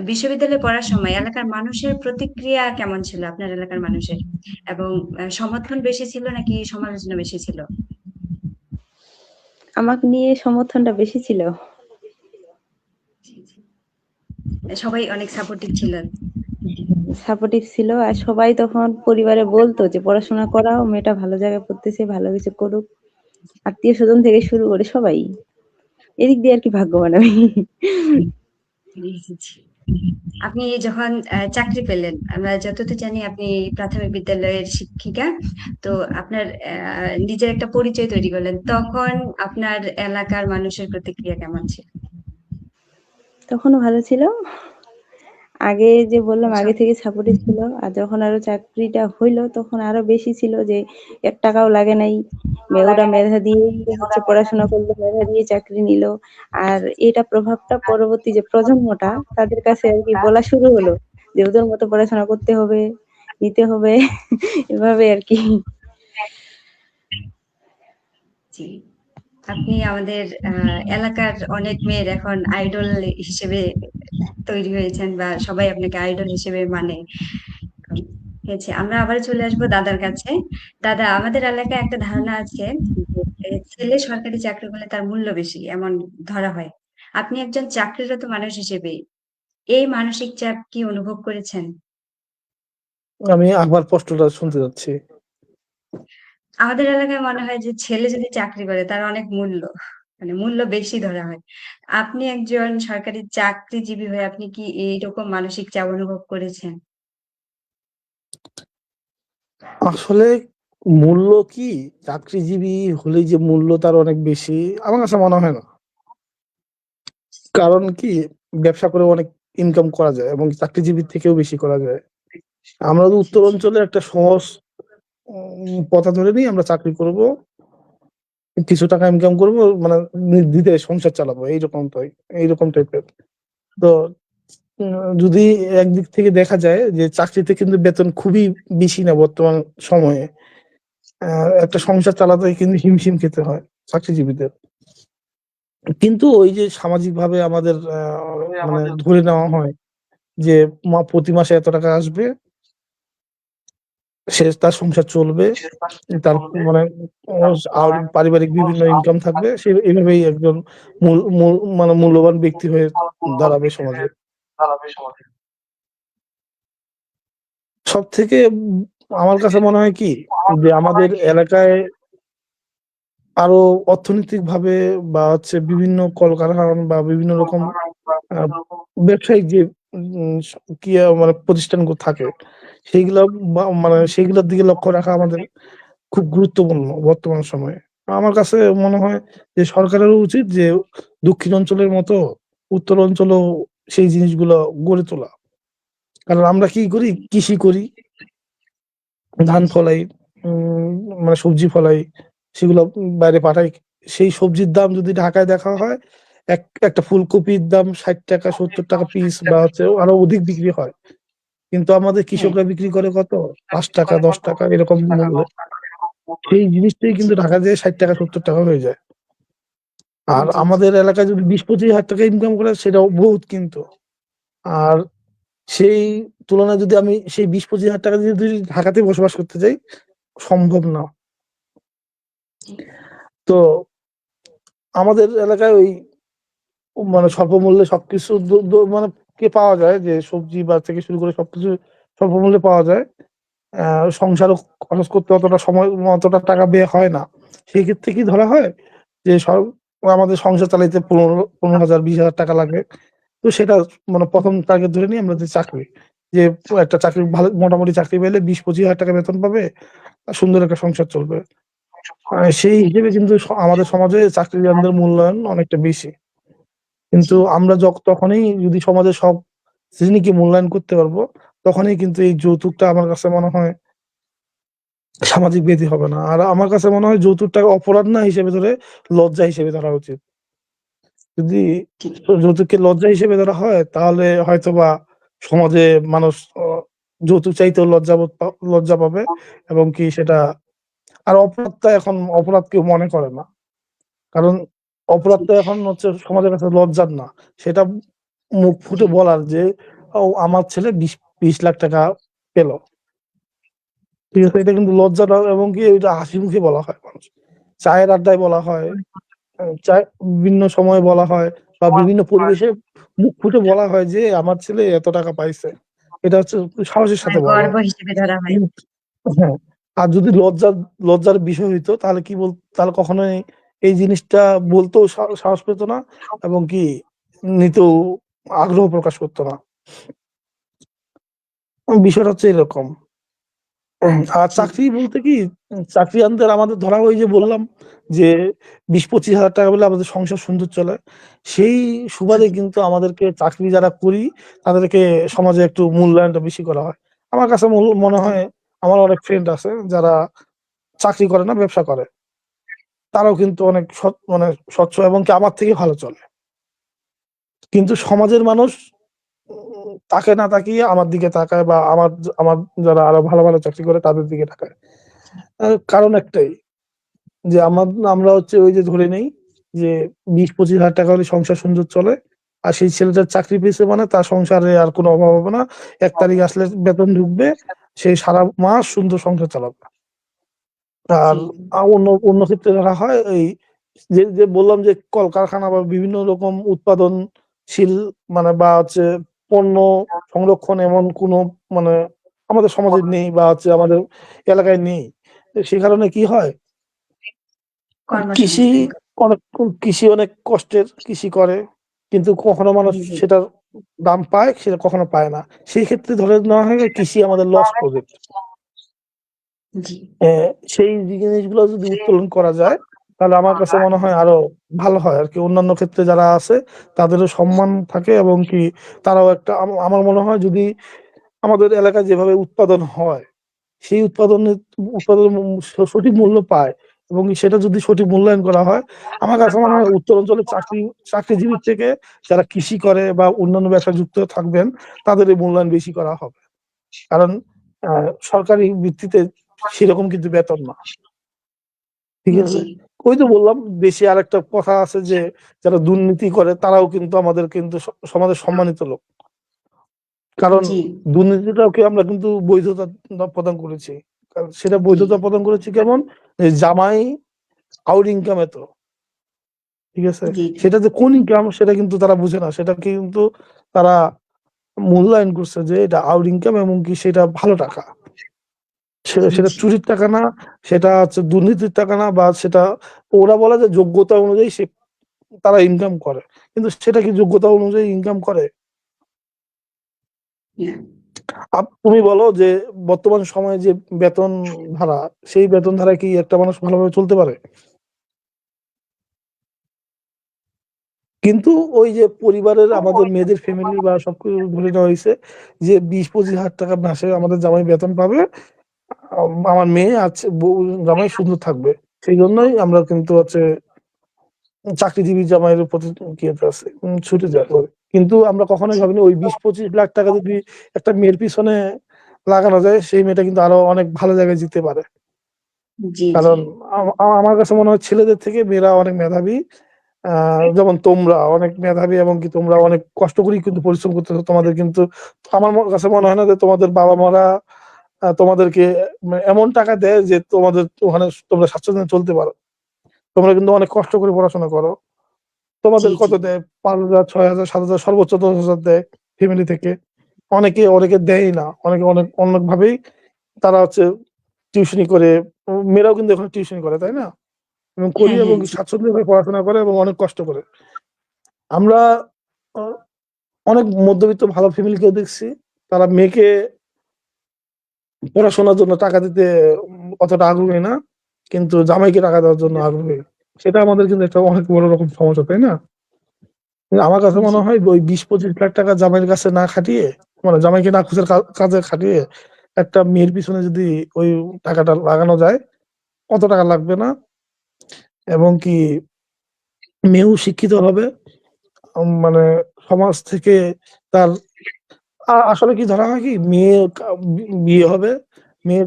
বিশ্ববিদ্যালয়ে পড়ার সময় এলাকার মানুষের প্রতিক্রিয়া কেমন ছিল আপনার এলাকার মানুষের, এবং সমর্থন বেশি ছিল নাকি সমালোচনা বেশি ছিল? আমাকে নিয়ে সমর্থনটা বেশি ছিল। সবাই অনেক সাপোর্টিভ ছিলেন? সাপোর্টিভ ছিল, আর সবাই তখন পরিবারে বলতো যে পড়াশোনা করাও, মেয়েটা ভালো জায়গায় পড়তেছে, ভালো কিছু করুক। আত্মীয় স্বজন থেকে শুরু করে সবাই। এদিক দিয়ে আর কি ভাগ্যবান আমি। আপনি যখন চাকরি পেলেন, আমরা যতদূর জানি আপনি প্রাথমিক বিদ্যালয়ের শিক্ষিকা, তো আপনার নিজের একটা পরিচয় তৈরি করলেন, তখন আপনার এলাকার মানুষের প্রতিক্রিয়া কেমন ছিল? তখনও ভালো ছিল। আগে যে বললাম আগে থেকে সাপোর্টিভ ছিল, আর যখন আরো চাকরিটা হইলো তখন আরো বেশি ছিল যে ১ টাকাও লাগে নাই। ওরা মেধা দিয়েই হচ্ছে পড়াশোনা করলো, মেধা দিয়ে চাকরি নিল। আর এটা প্রভাবটা পরবর্তী যে প্রজন্মটা তাদের কাছে আরকি বলা শুরু হলো যে ওদের মতো পড়াশোনা করতে হবে, নিতে হবে এভাবে আরকি। জি। আপনি আমাদের এলাকার অনেক মেয়ের এখন আইডল হিসেবে তৈরি হয়েছেন বা সবাই আপনাকে আইডল হিসেবে মানে। ঠিক আছে, আমরা আবার চলে আসবো দাদার কাছে। দাদা, আমাদের এলাকায় একটা ধারণা আছে যে ছেলে সরকারি চাকরি করলে তার মূল্য বেশি এমন ধরা হয়। আপনি একজন চাকরিরত মানুষ হিসেবে এই মানসিক চাপ কি অনুভব করেছেন? আমি আবার প্রশ্নটা শুনতে চাচ্ছি। আমাদের এলাকায় মনে হয় যে ছেলে যদি চাকরি করে তার অনেক মূল্য, মানে মূল্য বেশি ধরা হয়। আপনি একজন সরকারি চাকরিজীবী হয়ে আপনি কি এইরকম মানসিক চাপ অনুভব করেছেন? আসলে মূল্য কি চাকরিজীবী হলেই যে মূল্য তার অনেক বেশি আমার কাছে মনে হয় না। কারণ কি ব্যবসা করে অনেক ইনকাম করা যায় এবং চাকরিজীবীর থেকেও বেশি করা যায়। আমরা তো উত্তর অঞ্চলে একটা সহজ পথা ধরে নিই আমরা চাকরি করব, কিছু টাকা ইনকাম করব, মানে নির্দ্বিধায় সংসার চালাবো এইরকম টাইপের। তো যদি একদিক থেকে দেখা যায় যে চাকরিতে কিন্তু বেতন খুবই বেশি না বর্তমান সময়ে। একটা সংসার চালাতে কিন্তু হিমশিম খেতে হয় চাকরিজীবীদের। কিন্তু ওই যে সামাজিকভাবে আমাদের মানে ধরে নেওয়া হয় যে প্রতি মাসে এত টাকা আসবে, সে তার সংসার চলবে, তার মানে আর পারিবারিক বিভিন্ন ইনকাম থাকবে, সে এইভাবেই একজন মানে মূল্যবান ব্যক্তি হয়ে দাঁড়াবে সমাজে। সব থেকে আমার কাছে মনে হয় কি যে আমাদের এলাকায় আরো অর্থনৈতিক ভাবে বা হচ্ছে বিভিন্ন কলকারখানা বা বিভিন্ন রকম আহ, ব্যবসায়িক যে কি মানে প্রতিষ্ঠানগুলো থাকে সেইগুলা মানে সেইগুলোর দিকে লক্ষ্য রাখা আমাদের খুব গুরুত্বপূর্ণ বর্তমান সময়ে। আমার কাছে মনে হয় যে সরকারেরও উচিত যে দক্ষিণ অঞ্চলের মতো উত্তর অঞ্চলেও সেই জিনিসগুলো গড়ে তোলা। কারণ আমরা কি করি, কৃষি করি, ধান ফলাই, উম মানে সবজি ফলাই, সেগুলো বাইরে পাঠাই। সেই সবজির দাম যদি ঢাকায় দেখা হয়, একটা ফুলকপির দাম 60 টাকা 70 টাকা পিস বা হচ্ছে আরো অধিক বিক্রি হয়। কিন্তু আমাদের হ্যাঁ, কৃষকরা বিক্রি করে কত, 5 টাকা 10 টাকা এরকম মূল্যে। সেই জিনিসটাই জি, কিন্তু ঢাকা যেয়ে 60 টাকা 70 টাকা হয়ে যায়। আর জি, জি, আমাদের এলাকায় যদি 20-25 হাজার টাকা ইনকাম করে সেটাও বহুত কিন্তু। আর সেই তুলনায় যদি আমি সেই 20-25 হাজার টাকা দিয়ে যদি ঢাকাতে বসবাস করতে যাই, সম্ভব না। জি, তো আমাদের এলাকায় ওই মানে স্বল্প মূল্যে সবকিছু মানে পাওয়া যায়, যে সবজি বা থেকে শুরু করে সবকিছু স্বল্প মূল্যে পাওয়া যায়। সংসারও খরচ করতে অতটা সময় অতটা টাকা ব্যয় হয় না। সেই ক্ষেত্রে কি ধরা হয় যে সব আমাদের সংসার চালাইতে 15,000 20,000 টাকা লাগে। তো সেটা মানে প্রথম টার্গেট ধরে নিই আমরা যে চাকরি, যে একটা চাকরি ভালো মোটামুটি চাকরি পেলে 20-25 হাজার টাকা বেতন পাবে, আর সুন্দর একটা সংসার চলবে। সেই হিসেবে কিন্তু আমাদের সমাজে চাকরিয়ানদের মূল্যায়ন অনেকটা বেশি। জি, কিন্তু আমরা তখনই যদি সমাজের সব শ্রেণীকে মূল্যায়ন করতে পারবো, তখনই কিন্তু এই যৌতুকটা আমার কাছে মনে হয় সামাজিক ব্যাধি হবে না। আর আমার কাছে মনে হয় যৌতুকটাকে অপরাধ না হিসেবে ধরে লজ্জা হিসেবে ধরা উচিত। যদি জি, যৌতুককে লজ্জা হিসেবে ধরা হয় তাহলে হয়তোবা সমাজে মানুষ যৌতুক চাইতেও লজ্জা পাবে এবং কি সেটা আর অপরাধটা এখন অপরাধ কেউ মনে করে না। কারণ জি, অপরাধটা এখন হচ্ছে সমাজের কাছে লজ্জার না। সেটা মুখ জি, ফুটে বলার যে, "ও আমার ছেলে 20 লাখ টাকা পেল।" ঠিক আছে? এটা কিন্তু লজ্জা না এবং কি এটা হাসি মুখে বলা হয় মানুষ। চায়ের আড্ডায় বলা হয়, বিভিন্ন সময়ে বলা হয় বা বিভিন্ন পরিবেশে মুখ ফুটে বলা হয় যে, "আমার ছেলে এত টাকা পাইছে।" এটা হচ্ছে সাহসের সাথে বলা গর্ব হয়। হিসেবে ধরা হয়। কিন্তু হ্যাঁ, আর যদি লজ্জার বিষয় হইতো তাহলে তাহলে কখনোই এই জিনিসটা বলতেও সাহস পেত না এবং কি নিতেও আগ্রহ প্রকাশ করত না। বিষয়টা হচ্ছে এরকম। আর জি, চাকরি বলতে কি চাকরি আনতে আমাদের ধরা ওই যে বললাম যে ২০-২৫ হাজার টাকা পেলে আমাদের সংসার সুন্দর চলে। সেই জি, সুবাদে জি, কিন্তু আমাদেরকে চাকরি যারা করি তাদেরকে সমাজে একটু মূল্যায়নটা বেশি করা হয়। আমার কাছে মনে জি, হয় আমার অনেক ফ্রেন্ড আছে যারা চাকরি করে না, ব্যবসা করে। তারাও কিন্তু অনেক মানে স্বচ্ছ এবং কি আমার থেকে ভালো চলে। কিন্তু সমাজের মানুষ তাকে না তাকিয়ে আমার দিকে তাকায় বা আমার যারা আরো ভালো চাকরি করে তাদের দিকে তাকায়। কারণ একটাই যে আমরা হচ্ছে ওই যে ধরে নেই যে ২০-২৫ হাজার টাকা হলে সংসার সুন্দর চলে। আর সেই ছেলেটার চাকরি পেয়েছে মানে তার সংসারে আর কোনো অভাব হবে না। ১ তারিখ আসলে বেতন ঢুকবে। সে সারা মাস সুন্দর সংসার চালাবে। আর জি, অন্য ক্ষেত্রে দেখা হয় এই যে বললাম যে কলকারখানা বা বিভিন্ন রকম উৎপাদনশীল মানে বা হচ্ছে পণ্য সংরক্ষণ এমন কোনো মানে আমাদের সমাজে নেই বা হচ্ছে আমাদের এলাকায় নেই। সে কারণে কি হয়? কৃষি কর্মসংস্থান করে। অনেক কৃষি অনেক কষ্টের কৃষি করে। কিন্তু কখনো মানুষ জি, সেটার দাম পায়, সেটা কখনো পায় না। সেই ক্ষেত্রে ধরে নেওয়া হয় কৃষি আমাদের লস প্রজেক্ট। জি, সেই জিনিসগুলো যদি উত্তোলন করা যায়, তাহলে আমার কাছে মনে হয় আরো ভালো হয় আরকি। অন্যান্য ক্ষেত্রে যারা আছে তাদেরও সম্মান থাকে এবং কি তারাও একটা আমার মনে হয় যদি আমাদের এলাকায় যেভাবে উৎপাদন হয়, সেই উৎপাদনের সঠিক মূল্য পায় এবং সেটা যদি সঠিক মূল্যায়ন করা হয়, আমার কাছে মনে হয় উত্তর অঞ্চলে চাকরিজীবীর থেকে যারা কৃষি করে বা অন্যান্য ব্যবসায় যুক্ত থাকবেন, তাদের এই মূল্যায়ন বেশি করা হবে। কারণ সরকারি ভিত্তিতে সেরকম কিন্তু বেতন না। ঠিক আছে? জি, ওই তো বললাম দেশে আরেকটা কথা আছে যে যারা দুর্নীতি করে তারাও কিন্তু আমাদের কিন্তু সমাজের সম্মানিত লোক। কারণ জি, দুর্নীতিটাকে আমরা কিন্তু বৈধতা প্রদান করেছি। কারণ সেটা জি, বৈধতা প্রদান করেছি কেমন? যে জামাই আউট ইনকাম এত। ঠিক আছে? জি, সেটা যে কোন ইনকাম সেটা কিন্তু তারা বুঝে না। সেটাকে কিন্তু তারা মূল্যায়ন করছে যে এটা আউট ইনকাম এবং কি সেটা ভালো টাকা। সেটা জি, সেটা জি, চুরির টাকা না, সেটা হচ্ছে দুর্নীতির টাকা না বা সেটা ওরা বলে যে যোগ্যতা অনুযায়ী তারা ইনকাম করে। কিন্তু সেটা কি যোগ্যতা অনুযায়ী ইনকাম করে? না, তুমি বলো যে বর্তমান সময়ে যে বেতন ধারা, সেই বেতন ধারায় কি একটা মানুষ ভালোভাবে চলতে পারে? কিন্তু ওই যে পরিবারের আমাদের মেয়েদের ফ্যামিলি বা সবকিছু ধরে নেওয়া হইছে যে ২০-২৫ হাজার টাকা মাসে আমাদের জামাই বেতন পাবে। আমার মেয়ে আছে জামাই সুন্দর থাকবে। সেইজন্যই আমরা কিন্তু হচ্ছে চাকরিজীবী জামাইয়ের প্রতি ইয়েতে আছে ছুটে যায় করে। কিন্তু আমরা কখনোই ভাবিনি ওই ২০-২৫ লাখ টাকা যদি একটা মেয়ের পিছনে লাগানো যায়, সেই মেয়েটা কিন্তু আরো অনেক ভালো জায়গায় যেতে পারে। জি, জি, কারণ আমার কাছে মনে হয় ছেলেদের থেকে মেয়েরা অনেক মেধাবী। যেমন তোমরা অনেক মেধাবী এবং কি তোমরা অনেক কষ্ট করেই কিন্তু পরিশ্রম করতেছো। তোমাদের কিন্তু আমার কাছে মনে হয় না যে তোমাদের বাবা-মারা তোমাদেরকে এমন টাকা দেয় যে তোমাদের ওখানে তোমরা স্বাচ্ছন্দ্যে চলতে পারো। তোমরা কিন্তু অনেক কষ্ট করে পড়াশোনা করো। জি, তোমাদের জি, কত দেয়? ৫,০০০, ৬,০০০, ৭,০০০ সর্বোচ্চ ১০,০০০ দেয় ফ্যামিলি থেকে। অনেকে দেয়ই না। অনেকে অনেকভাবেই তারা হচ্ছে টিউশনি করে মেয়েরাও কিন্তু এখন টিউশনি করে, তাই না? এবং করি হ্যাঁ, এবং হ্যাঁ, জি, স্বাচ্ছন্দ্যে হয়ে পড়াশোনা করে এবং অনেক কষ্ট করে। আমরা অ অনেক মধ্যবিত্ত ভালো ফ্যামিলিকেও দেখছি। তারা মেয়েকে পড়াশোনার জন্য টাকা দিতে অতটা আগ্রহী না। কিন্তু জামাইকে টাকা দেওয়ার জন্য আগ্রহী। সেটা আমাদের কিন্তু একটা অনেক বড় রকম সমস্যা, তাই না? কিন্তু আমার কাছে জি, মনে হয় ওই ২০-২৫ লাখ টাকা জামাইয়ের কাছে না খাটিয়ে মানে জামাইকে না খুঁজে কাজে খাটিয়ে একটা মেয়ের পিছনে যদি ওই টাকাটা লাগানো যায়, অত টাকা লাগবে না এবং কি মেয়েও শিক্ষিত হবে। মানে সমাজ থেকে তার আসলে কি ধরা হয় কি মেয়ে বিয়ে হবে, মেয়ে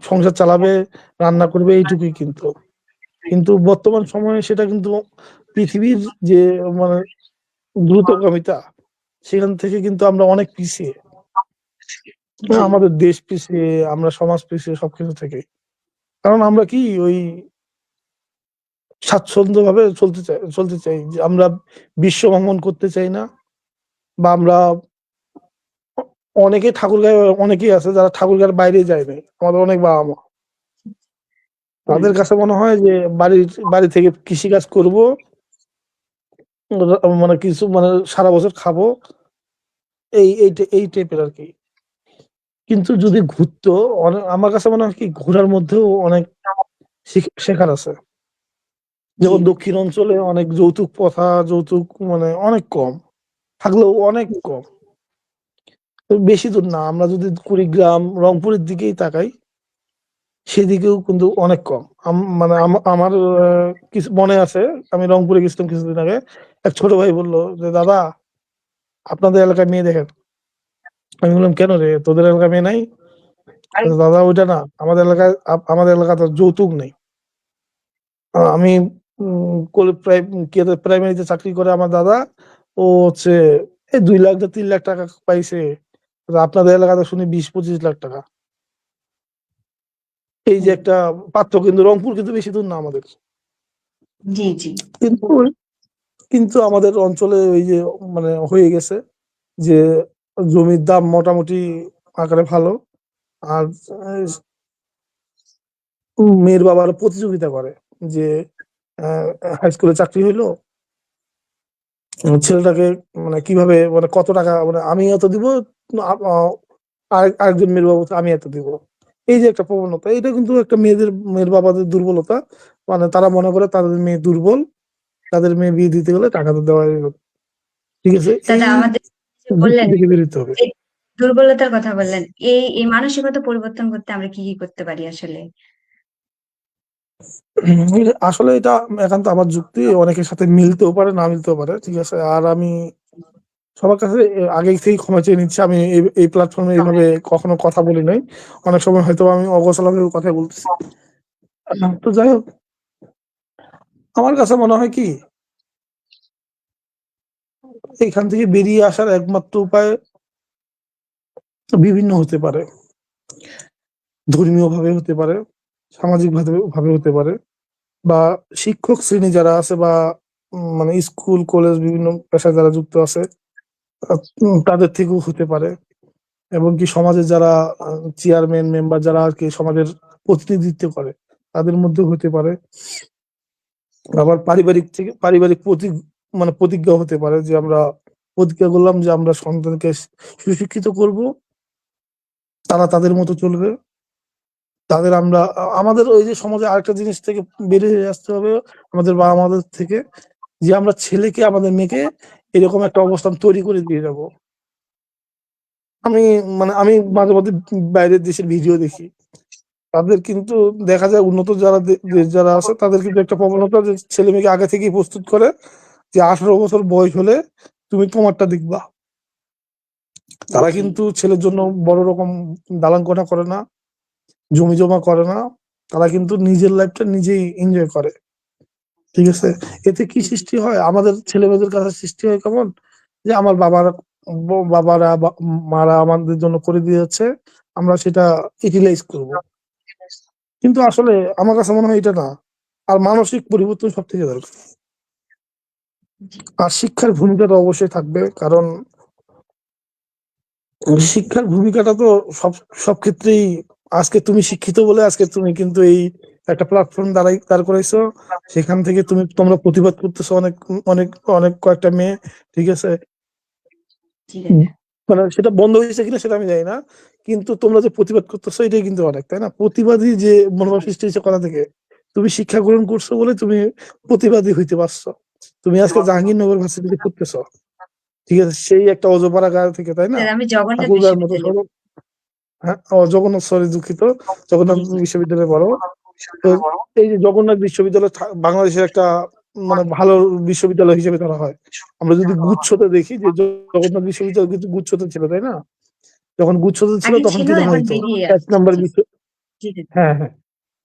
সংসার চালাবে, রান্না করবে এইটুকুই কিন্তু। কিন্তু বর্তমান সময়ে সেটা কিন্তু পৃথিবীর যে মানে দ্রুতগামিতা সেখান থেকে কিন্তু আমরা অনেক পিছিয়ে। জি, আমাদের দেশ পিছিয়ে, আমরা সমাজ পিছিয়ে সবকিছু থেকেই। কারণ আমরা কি ওই স্বাচ্ছন্দ্যভাবে চলতে চাই যে আমরা বিশ্ব ভ্রমণ করতে চাই না বা আমরা ঠাকুরগাঁয়ে অনেকেই আছে যারা ঠাকুরগাঁয়ের বাইরে যায় নাই। আমাদের অনেক বাবা-মা। তাদের জি, কাছে মনে হয় যে বাড়ি থেকে কৃষিকাজ করব। মানে কিছু মানে সারা বছর খাবো। এই টাইপের আরকি। কিন্তু যদি ঘুরতো আমার কাছে মনে হয় কি ঘোরার মধ্যেও অনেক শেখার আছে। যেমন জি দক্ষিণ অঞ্চলে অনেক যৌতুক প্রথা, যৌতুক মানে অনেক কম, থাকলেও অনেক কম। বেশি দূর না, আমরা যদি কুড়িগ্রাম রংপুরের দিকেই তাকাই, সেদিকেও কিন্তু অনেক কম। মানে আমার কিছু মনে আছে, আমি রংপুরে গেছিলাম কিছুদিন আগে। এক ছোট ভাই বললো যে দাদা আপনাদের এলাকায় মেয়ে দেখেন। আমি বললাম কেন রে, তোদের এলাকায় মেয়ে নাই? বলছে, দাদা ওইটা না, আমাদের এলাকায় আমাদের এলাকাতে যৌতুক নেই। আমি প্রাইমারিতে চাকরি করে আমার দাদা, ও হচ্ছে এই 2 লাখ 3 লাখ টাকা পাইছে। আপনাদের এলাকাতে শুনি 20-25 লাখ টাকা। এই যে একটা পার্থক্য, কিন্তু রংপুর কিন্তু বেশি দূর না আমাদের। জি জি কিন্তু কিন্তু আমাদের অঞ্চলে ওই যে মানে হয়ে গেছে যে জমির দাম মোটামুটি আকারে ভালো, আর মেয়ের বাবার প্রতিযোগিতা করে যে হাই স্কুলে চাকরি হইলো, ছেলেটাকে মানে কিভাবে মানে কত টাকা মানে আমি এত দিব, আরেকজন মেয়ের বাবা আমি এত দিব। এই যে একটা প্রবণতা, এটা কিন্তু একটা মেয়ের বাবাদের দুর্বলতা। মানে তারা মনে করে তাদের মেয়ে দুর্বল, তাদের মেয়ে বিয়ে দিতে গেলে টাকা তো দেওয়াই হবে। ঠিক আছে, দাদা এই আমাদের যে যুক্তি বললেন থেকে বেরোতে হবে। এই দুর্বলতার কথা বললেন, এই মানসিকতা পরিবর্তন করতে আমরা কি কি করতে পারি আসলে? আসলে এটা একান্ত আমার যুক্তি, অনেকের সাথে মিলতেও পারে না মিলতেও পারে, ঠিক আছে। আর আমি সবার কাছে আগে থেকেই ক্ষমা চেয়ে নিচ্ছি, আমি এই প্ল্যাটফর্মে এইভাবে কখনো কথা বলি নাই। অনেক সময় হয়তো আমি অগোছালো কথা বলতেছি। তো যাই হোক, আমার কাছে মনে হয় কি এখান থেকে বেরিয়ে আসার একমাত্র উপায় বিভিন্ন হতে পারে। ধর্মীয় ভাবে হতে পারে, সামাজিক ভাবে হতে পারে, বা শিক্ষক শ্রেণী যারা আছে, বা মানে স্কুল কলেজ বিভিন্ন পেশায় যারা যুক্ত আছে, তাদের থেকেও হতে পারে। এবং কি সমাজের যারা চেয়ারম্যান মেম্বার যারা আর কি সমাজের প্রতিনিধিত্ব করে, তাদের মধ্যেও হতে পারে। আবার পারিবারিক মানে প্রতিজ্ঞা হতে পারে যে আমরা প্রতিজ্ঞা করলাম যে আমরা সন্তানকে সুশিক্ষিত করব, তারা তাদের মতো চলবে। তাদের আমরা আমাদের ওই যে সমাজে আরেকটা জিনিস থেকে বেরিয়ে আসতে হবে, আমাদের বাবা মাদের থেকে, যে আমরা ছেলেকে আমাদের মেয়েকে এরকম একটা অবস্থান তৈরি করে দিয়ে যাব। আমি মানে আমি মাঝে মধ্যে বাইরের দেশের ভিডিও দেখি, তাদের কিন্তু দেখা যায় উন্নত যারা দেশ যারা আছে, তাদের কিন্তু একটা প্রবণতা যে ছেলে মেয়েকে আগে থেকেই প্রস্তুত করে যে 18 বছর বয়স হলে তুমি তোমারটা দেখবা। তারা জি কিন্তু ছেলের জন্য বড় রকম দালান কোঠা করে না, জমি জমা করে না, তারা কিন্তু নিজের লাইফটা নিজেই এনজয় করে। ঠিক আছে, এতে কি সৃষ্টি হয় আমাদের ছেলে মেয়েদের কাছে? সৃষ্টি হয় কেমন, যে আমার বাবারা মারা আমাদের জন্য করে দিয়েছে, আমরা সেটা ইউটিলাইজ করব। কিন্তু আসলে আমার কাছে মনে হয় এটা না। আর মানসিক পরিবর্তন সব থেকে দরকার। জি আর শিক্ষার ভূমিকাটা অবশ্যই থাকবে, কারণ শিক্ষার ভূমিকাটা তো সব সব ক্ষেত্রেই। আজকে তুমি শিক্ষিত বলে আজকে তুমি কিন্তু এই একটা প্ল্যাটফর্ম দাঁড় করাইছো, সেখান থেকে তোমরা প্রতিবাদ করতেছো, অনেক অনেক অনেক কয়েকটা মেয়ে। ঠিক আছে, জি দাদা মানে সেটা বন্ধ হয়েছে কিনা সেটা আমি জানি না, কিন্তু তোমরা যে প্রতিবাদ করতেছো এটাই কিন্তু অনেক, তাই না? প্রতিবাদী যে মনোভাব সৃষ্টি হয়েছে কথা থেকে, তুমি শিক্ষা গ্রহণ করছো বলে তুমি প্রতিবাদী হইতে পারছো। তুমি আজকে জাহাঙ্গীরনগর ভার্সিটিতে পড়তেছো, ঠিক আছে, সেই একটা অজপাড়া গাঁ থেকে, তাই না? দাদা আমি জগন্নাথ ঠাকুরগাঁর মতো বিশ্ববিদ্যালয়ে সড়ক। হ্যাঁ, জগন্নাথ, সরি দুঃখিত, জগন্নাথ জি জি বিশ্ববিদ্যালয়ে পড়ো। তো এই যে জগন্নাথ বিশ্ববিদ্যালয় বাংলাদেশের একটা মানে ভালো বিশ্ববিদ্যালয় হিসেবে ধরা হয়। আমরা যদি গুচ্ছতে দেখি যে জগন্নাথ বিশ্ববিদ্যালয় কিন্তু গুচ্ছতে ছিল, তাই না? যখন গুচ্ছতে ছিল আগে তখন ছিল কি ধরা এখন হইতো? বেরিয়ে এক আসছে নাম্বার জি বিশ্ব। জি দাদা হ্যাঁ হ্যাঁ,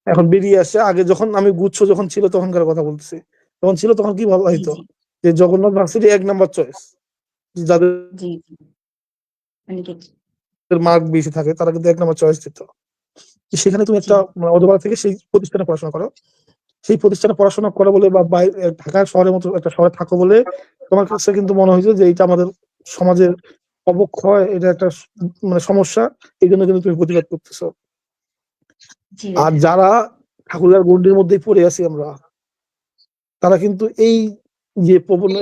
এখন বেরিয়ে আসছে। আগে যখন আমি গুচ্ছ যখন ছিল তখনকার কথা বলতেছি, তখন ছিল তখন কি বলা জি হইতো, জি যে জগন্নাথ ভার্সিটি 1 নাম্বার চয়েস, যাদের জি জি মানে কি মার্ক বেশি থাকে তারা কিন্তু 1 নাম্বার চয়েস দিত। সেখানে তুমি জি একটা মানে অধবার থেকে সেই প্রতিষ্ঠানে পড়াশোনা করো, সেই প্রতিষ্ঠানে পড়াশোনা করো বলে বা ঢাকা শহরের মতো একটা শহরে থাকো বলে তোমার কাছে কিন্তু মনে হয়েছে যে এটা আমাদের সমাজের অবক্ষয়, এটা একটা মানে সমস্যা, এই জন্য কিন্তু তুমি প্রতিবাদ করতেছো। জি আর দাদা যারা ঠাকুরগার গণ্ডির মধ্যেই পড়ে আছি আমরা, তারা কিন্তু এই যে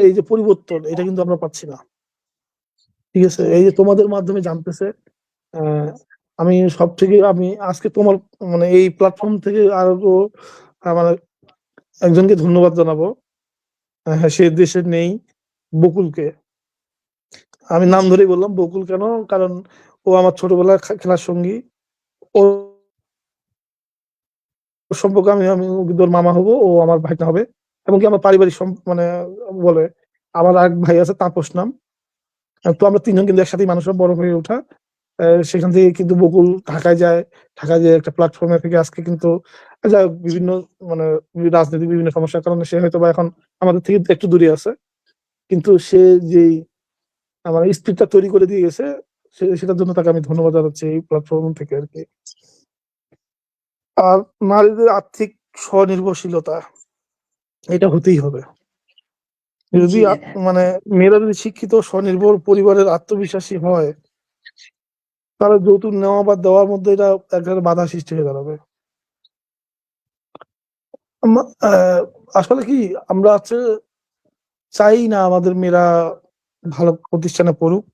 এই যে পরিবর্তন, এটা কিন্তু আমরা পাচ্ছি না। ঠিক আছে, জি এই যে দাদা তোমাদের মাধ্যমে জানতেছে, আহ আমি আমি আজকে তোমার মানে এই প্ল্যাটফর্ম থেকে আরো আমার একজনকে ধন্যবাদ জানাবো। হ্যাঁ, সে দেশে নেই, বকুলকে। আমি নাম জি, ধরেই বললাম বকুল কেন, কারণ ও আমার ছোটবেলার খেলার সঙ্গী। ও ওর সম্পর্কে আমি কিন্তু ওর মামা হব, ও আমার ভাইটা হবে। এমনকি আমার পারিবারিক মানে বলে আমার এক ভাই আছে তাপস নাম। তো আমরা তিনজন কিন্তু একসাথে মানুষরা বড় হয়ে ওঠা। সেখান থেকে কিন্তু বকুল ঢাকায় যায়। ঢাকায় যে একটা প্ল্যাটফর্মে থেকে আজকে কিন্তু যাই হোক বিভিন্ন মানে রাজনৈতিক বিভিন্ন সমস্যার কারণে সে হয়তো বা এখন আমাদের থেকে একটু দূরে আছে। কিন্তু সে যেই আমার স্পিডটা তৈরি করে দিয়ে গেছে, সেটার জন্য তাকে আমি ধন্যবাদ জানাচ্ছি এই প্ল্যাটফর্ম থেকে আর কি। আর নারীদের আর্থিক স্বনির্ভরশীলতা, এটা হতেই হবে। যদি জি দাদা। মানে মেয়েরা যদি শিক্ষিত স্বনির্ভর পরিবারের আত্মবিশ্বাসী হয়, তাহলে যৌতুক নেওয়া বা দেওয়ার মধ্যে এটা একটা বাধা সৃষ্টি হয়ে দাঁড়াবে। আসলে কি আমরা চাই না আমাদের মেয়েরা ভালো প্রতিষ্ঠানে পড়ুক,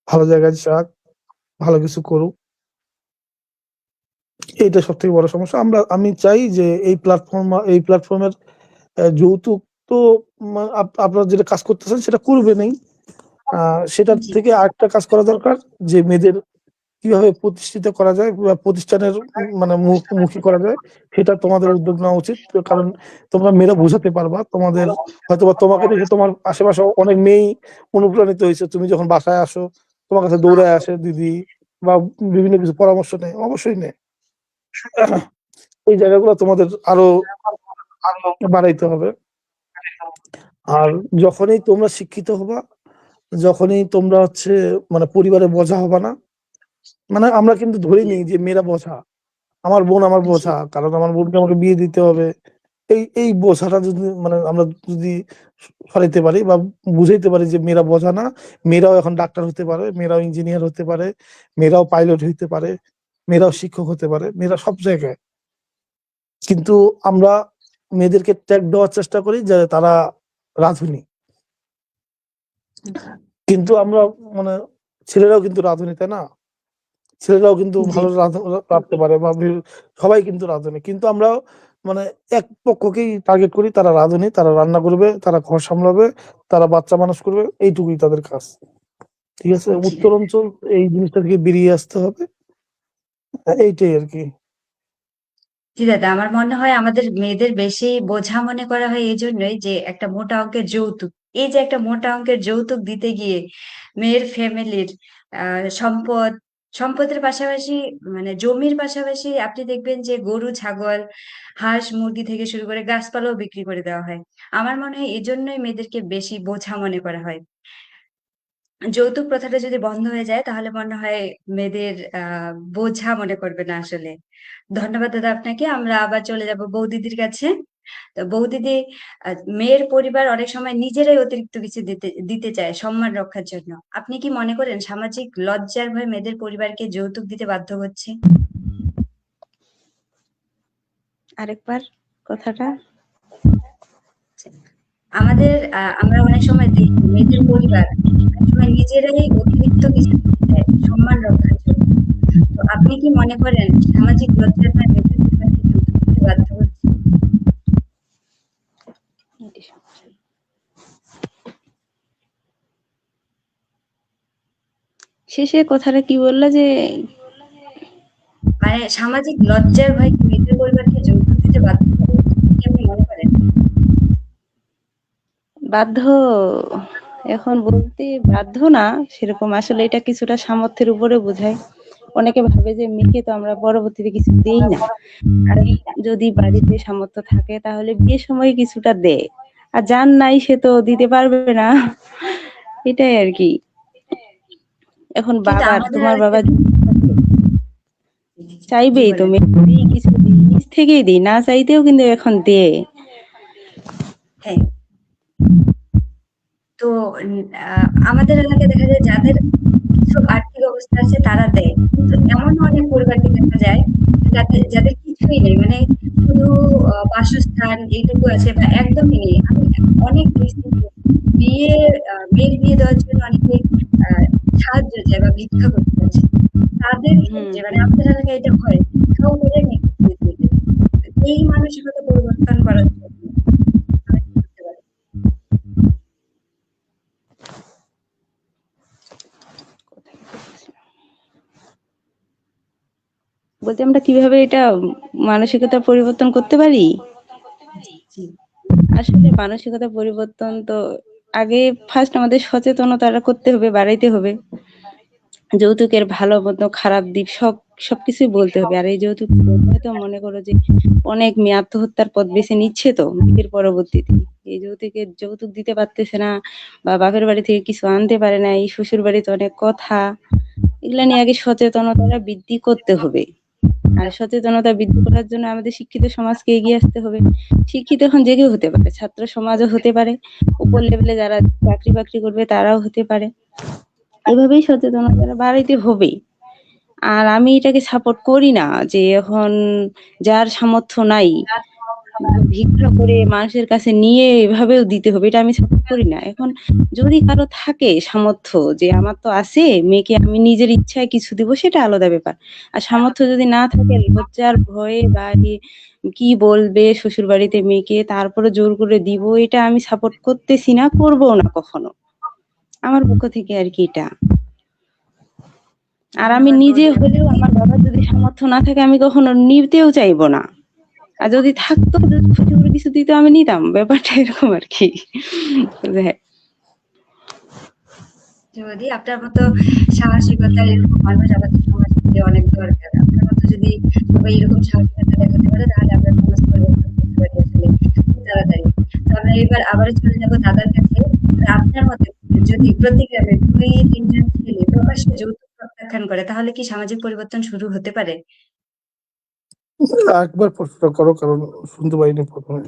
ভালো জায়গায় যাক, ভালো কিছু করুক। এইটা সব থেকে বড় সমস্যা। আমি চাই যে এই প্ল্যাটফর্মের যৌতুক তো আপনারা যেটা কাজ করতেছেন সেটা করবেনই। সেটার জি, থেকে আরেকটা কাজ করা দরকার, যে মেয়েদের কিভাবে প্রতিষ্ঠিত করা যায় বা প্রতিষ্ঠানের মানে মুখোমুখি করা যায়, সেটা তোমাদের উদ্যোগ নেওয়া উচিত। কারণ তোমরা মেয়েরা বোঝাতে পারবা, তোমাদের হয়তোবা তোমাকে দেখে তোমার আশেপাশে অনেক মেয়েই অনুপ্রাণিত হয়েছে। তুমি যখন বাসায় আসো, তোমার কাছে দৌড়ায় আসে দিদি, বা বিভিন্ন কিছু পরামর্শ নেয়, অবশ্যই নেয়। এই জায়গাগুলো তোমাদের আরো বাড়াইতে হবে। আর যখনই তোমরা শিক্ষিত হবা, যখনই তোমরা মানে পরিবারে বোঝা হবা না, মানে আমরা কিন্তু ধরে নিই যে মেয়েরা বোঝা, আমার বোন আমার জি, বোঝা, কারণ আমার বোনকে আমাকে বিয়ে দিতে হবে। এই বোঝাটা যদি মানে আমরা যদি সরাইতে পারি বা বুঝাইতে পারি যে মেয়েরা বোঝা না, মেয়েরাও এখন ডাক্তার হতে পারে, মেয়েরাও ইঞ্জিনিয়ার হতে পারে, মেয়েরাও পাইলট হইতে পারে, মেয়েরাও শিক্ষক হতে পারে, মেয়েরা সব জায়গায়। কিন্তু আমরা মেয়েদেরকে ট্যাগ দেওয়ার চেষ্টা করি যে তারা রাঁধুনি। জি, কিন্তু আমরা মানে ছেলেরাও কিন্তু রাঁধুনি, তাই না? ছেলেরাও কিন্তু জি, ভালো রাঁধতে পারে বা সবাই কিন্তু রাঁধুনি। কিন্তু আমরা মানে এক পক্ষকেই টার্গেট করি, তারা রাঁধুনি, তারা রান্না করবে, তারা ঘর সামলাবে, তারা বাচ্চা মানুষ করবে, এইটুকুই তাদের কাজ। ঠিক আছে? জি উত্তর দাদা। অঞ্চল এই জিনিসটা থেকে বেরিয়ে আসতে হবে। এইটাই আরকি। জি দাদা, আমার মনে হয় আমাদের মেয়েদের বেশি বোঝা মনে করা হয় এই জন্যই যে একটা মোটা অঙ্কের যৌতুক, এই যে একটা মোটা অঙ্কের যৌতুক দিতে গিয়ে মেয়ের ফ্যামিলির সম্পদের পাশাপাশি মানে জমির পাশাপাশি আপনি দেখবেন যে গরু ছাগল হাঁস মুরগি থেকে শুরু করে গাছপালাও বিক্রি করে দেওয়া হয়। আমার মনে হয় এই জন্যই মেয়েদেরকে বেশি বোঝা মনে করা হয়। যৌতুক প্রথাটা যদি বন্ধ হয়ে যায় তাহলে মনে হয় মেয়েদের বোঝা মনে করবে না আসলে। ধন্যবাদ দাদা আপনাকে। আমরা আবার চলে যাব বৌদিদির কাছে। তো বৌদিদি, আ মেয়ের পরিবার অনেক সময় নিজেরাই অতিরিক্ত কিছু দিতে দিতে চায় সম্মান রক্ষার জন্য। আপনি কি মনে করেন সামাজিক লজ্জার ভয়ে মেয়েদের পরিবারকে যৌতুক দিতে বাধ্য করছে? আরেকবার কথাটা। আমাদের আমরা অনেক সময় দেখি মেয়েদের পরিবার অনেক সময় নিজেরাই অতিরিক্ত কিছু দিতে চায় সম্মান রক্ষার জন্য। তো আপনি কি মনে করেন সামাজিক লজ্জার ভয়ে মেয়েদের পরিবারকে যৌতুক দিতে বাধ্য করছে? শেষে কথাটা কি বললা যে মানে সামাজিক লজ্জার ভয় কি মেয়েদের পরিবারকে যৌতুক দিতে বাধ্য করে? এটা কি আপনি মনে করেন? বাধ্য, এখন বলতে বাধ্য না সেরকম, আসলে এটা কিছুটা সামর্থ্যের উপরে বোঝায়। অনেকে ভাবে যে মেয়েকে তো আমরা পরবর্তীতে কিছু দেই না, আর যদি বাড়িতে সামর্থ্য থাকে তাহলে বিয়ের সময় কিছুটা দেয়, আর যার নাই সে তো দিতে পারবে না, এটাই আর কি। এখন কিন্তু আমাদের তোমার বাবা আরেকটা জি চাইবেই তো বলেন। মেয়ে কিছু দিই, নিজ থেকেই দিই, না চাইতেও কিন্তু এখন দেয়। হ্যাঁ, তো আমাদের এলাকায় দেখা যায় যাদের কিছু আর্থিক অবস্থা আছে তারা দেয়। কিন্তু এমনও অনেক পরিবারকে দেখা যায় যে যাদের কিছুই নেই। মানে শুধু বাসস্থান এইটুকু আছে বা একদমই নেই। আমি অনেক দেখছি যে মেয়ের বিয়ে দেওয়ার জন্য অনেকে আ সাহায্য চায় বা ভিক্ষা করতে আসে। তাদের হুম ক্ষেত্রে মানে আমাদের এলাকায় এটা হয়, ধাও করে মেয়েকে বিয়ে দিয়ে দেয়। তো এই মানসিকতা পরিবর্তন করার জন্য আমরা কি করতে পারি? বলতে আমরা কিভাবে এটা মানসিকতা পরিবর্তন করতে পারি? জি। আসলে মানসিকতা পরিবর্তন তো আগে ফার্স্ট আমাদের সচেতনতাটা করতে হবে, বাড়াইতে হবে। যৌতুকের ভালো মন্দ খারাপ দিক সবকিছুই বলতে হবে। আর এই যৌতুক হয়তো মনে করো যে অনেক মেয়ে আত্মহত্যার পথ বেছে নিচ্ছে তো বিয়ের পরবর্তীতে। এই যৌতুক দিতে পারতেছে না বা বাপের বাড়ি থেকে কিছু আনতে পারে না, এই শ্বশুর বাড়িতে অনেক কথা, এগুলা নিয়ে আগে সচেতনতাটা বৃদ্ধি করতে হবে। আর সচেতনতা বৃদ্ধি করার জন্য আমাদের শিক্ষিত সমাজকে এগিয়ে আসতে হবে। শিক্ষিত এখন যে কেউ হতে পারে, ছাত্র সমাজও হতে পারে, উপর লেভেলে যারা চাকরি বাকরি করবে তারাও হতে পারে। এভাবেই সচেতনতা বাড়াইতে হবে। আর আমি এটাকে সাপোর্ট করি না যে এখন যার সামর্থ্য নাই ভিক্ষা করে মানুষের কাছে নিয়ে এভাবেও দিতে হবে, এটা আমি সাপোর্ট করি না। এখন যদি কারো থাকে সামর্থ্য যে আমার তো আছে, মেয়েকে আমি নিজের ইচ্ছায় কিছু দিব, সেটা আলাদা ব্যাপার। আর সামর্থ্য যদি না থাকে লজ্জার ভয়ে বা কি বলবে শ্বশুর বাড়িতে মেয়েকে, তারপরে জোর করে দিব, এটা আমি সাপোর্ট করতেছি না, করবো না কখনো। আমার পক্ষ থেকে আর কি এটা। আর আমি ধন্যবাদ নিজে বৌদি হলেও আপনাকে। আমার বাবার যদি সামর্থ্য না থাকে আমি কখনো নিতেও চাইবো না। আর যদি থাকতো, যদি খুশি করে কিছু দিত আমি নিতাম, ব্যাপারটা এরকম আর কি। হ্যাঁ। বৌদি আপনার মতো সাহসিকতার এরকম মানুষ আমাদের সমাজে অনেক দরকার। আপনার মতো যদি সবাই এরকম সাহসিকতা দেখাতে পারে তাহলে আমরা সমাজ পরিবর্তন করতে পারি আসলে খুব তাড়াতাড়ি। তো আমরা এবার আবারও চলে যাব দাদার কাছে। আপনার মতে যদি প্রতি গ্রামে ২-৩ জন ছেলে প্রকাশ্যে যৌতুক প্রত্যাখ্যান করে তাহলে কি সামাজিক পরিবর্তন শুরু হতে পারে? একবার প্রশ্ন করো, কারণ শুনতে পাইনি প্রথমে।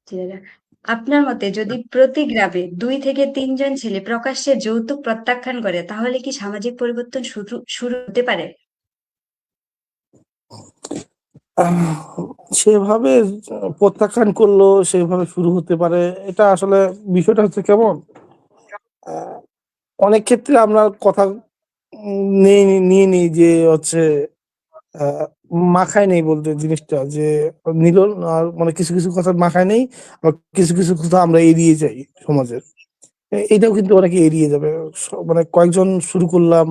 জি দাদা। আপনার মতে যদি প্রতি গ্রামে ২-৩ জন ছেলে প্রকাশ্যে যৌতুক প্রত্যাখ্যান করে তাহলে কি সামাজিক পরিবর্তন শুরু হতে পারে? সেভাবে প্রত্যাখ্যান করলো সেভাবে শুরু হতে পারে, এটা আসলে বিষয়টা হচ্ছে কেমন, আহ, অনেক ক্ষেত্রে আমরা কথা নিয়ে নিই যে হচ্ছে আহ, মাখায় নেই বলতে জিনিসটা যে নিল, আর মানে কিছু কিছু কথা মাখায় নেই, আবার কিছু কিছু কথা আমরা এড়িয়ে যাই সমাজের। এটাও কিন্তু অনেকে এড়িয়ে যাবে, মানে কয়েকজন শুরু করলাম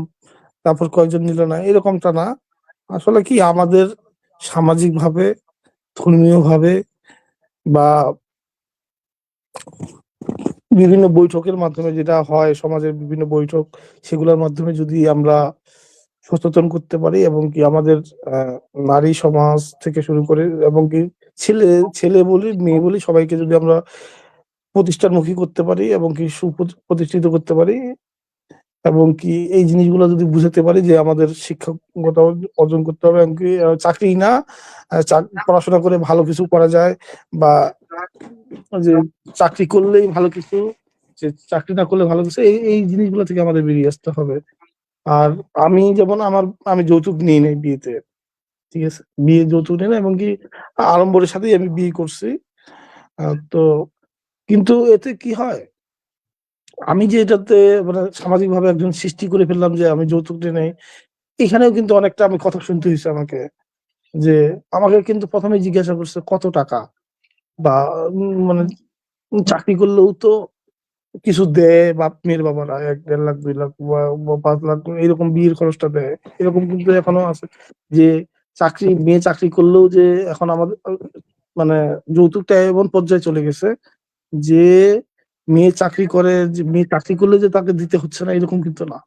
তারপর কয়েকজন নিল না, এরকমটা না। আসলে কি আমাদের সামাজিক ভাবে, ধর্মীয় ভাবে বা বিভিন্ন বৈঠকের মাধ্যমে, যেটা হয় সমাজের বিভিন্ন বৈঠক, সেগুলোর মাধ্যমে যদি আমরা সচেতন করতে পারি এবং কি আমাদের আহ, নারী সমাজ থেকে শুরু করে এবং কি ছেলে ছেলে বলি মেয়ে বলি সবাইকে যদি আমরা প্রতিষ্ঠানমুখী করতে পারি এবং কি সুপ্রতিষ্ঠিত করতে পারি এবং কি এই জিনিসগুলো যদি বুঝাতে পারি যে আমাদের শিক্ষকতা অর্জন করতে হবে এবং কি চাকরি না, পড়াশোনা করে ভালো কিছু করা যায়, বা যে চাকরি করলেই ভালো কিছু, যে চাকরি না করলে ভালো কিছু, এই এই জিনিসগুলো থেকে আমাদের বেরিয়ে আসতে হবে। আর আমি যেমন আমি যৌতুক নিই নাই বিয়েতে, ঠিক আছে, বিয়ে যৌতুক নিই না এবং কি আড়ম্বরের সাথেই আমি বিয়ে করছি। তো কিন্তু এতে কি হয়, আমি যে এটাতে মানে সামাজিক ভাবে একজন সৃষ্টি করে ফেললাম যে আমি যৌতুক নিই নাই, এখানেও কিন্তু অনেকটা আমি কথা শুনতে হয়েছে আমাকে, যে আমাকে কিন্তু প্রথমে জিজ্ঞাসা করছে কত টাকা, বা মানে চাকরি করলেও তো কিছু দেয় বাপ মেয়ের বাবারা, ১-১.৫ লাখ ২ লাখ বা ৫ লাখ এরকম বিয়ের খরচটা দেয়। এরকম কিন্তু এখনো আছে যে মেয়ে চাকরি করলেও যে এখন আমাদের মানে যৌতুকটা এমন পর্যায়ে চলে গেছে যে মেয়ে চাকরি করে, যে মেয়ে চাকরি করলে যে তাকে দিতে হচ্ছে না এরকম কিন্তু না।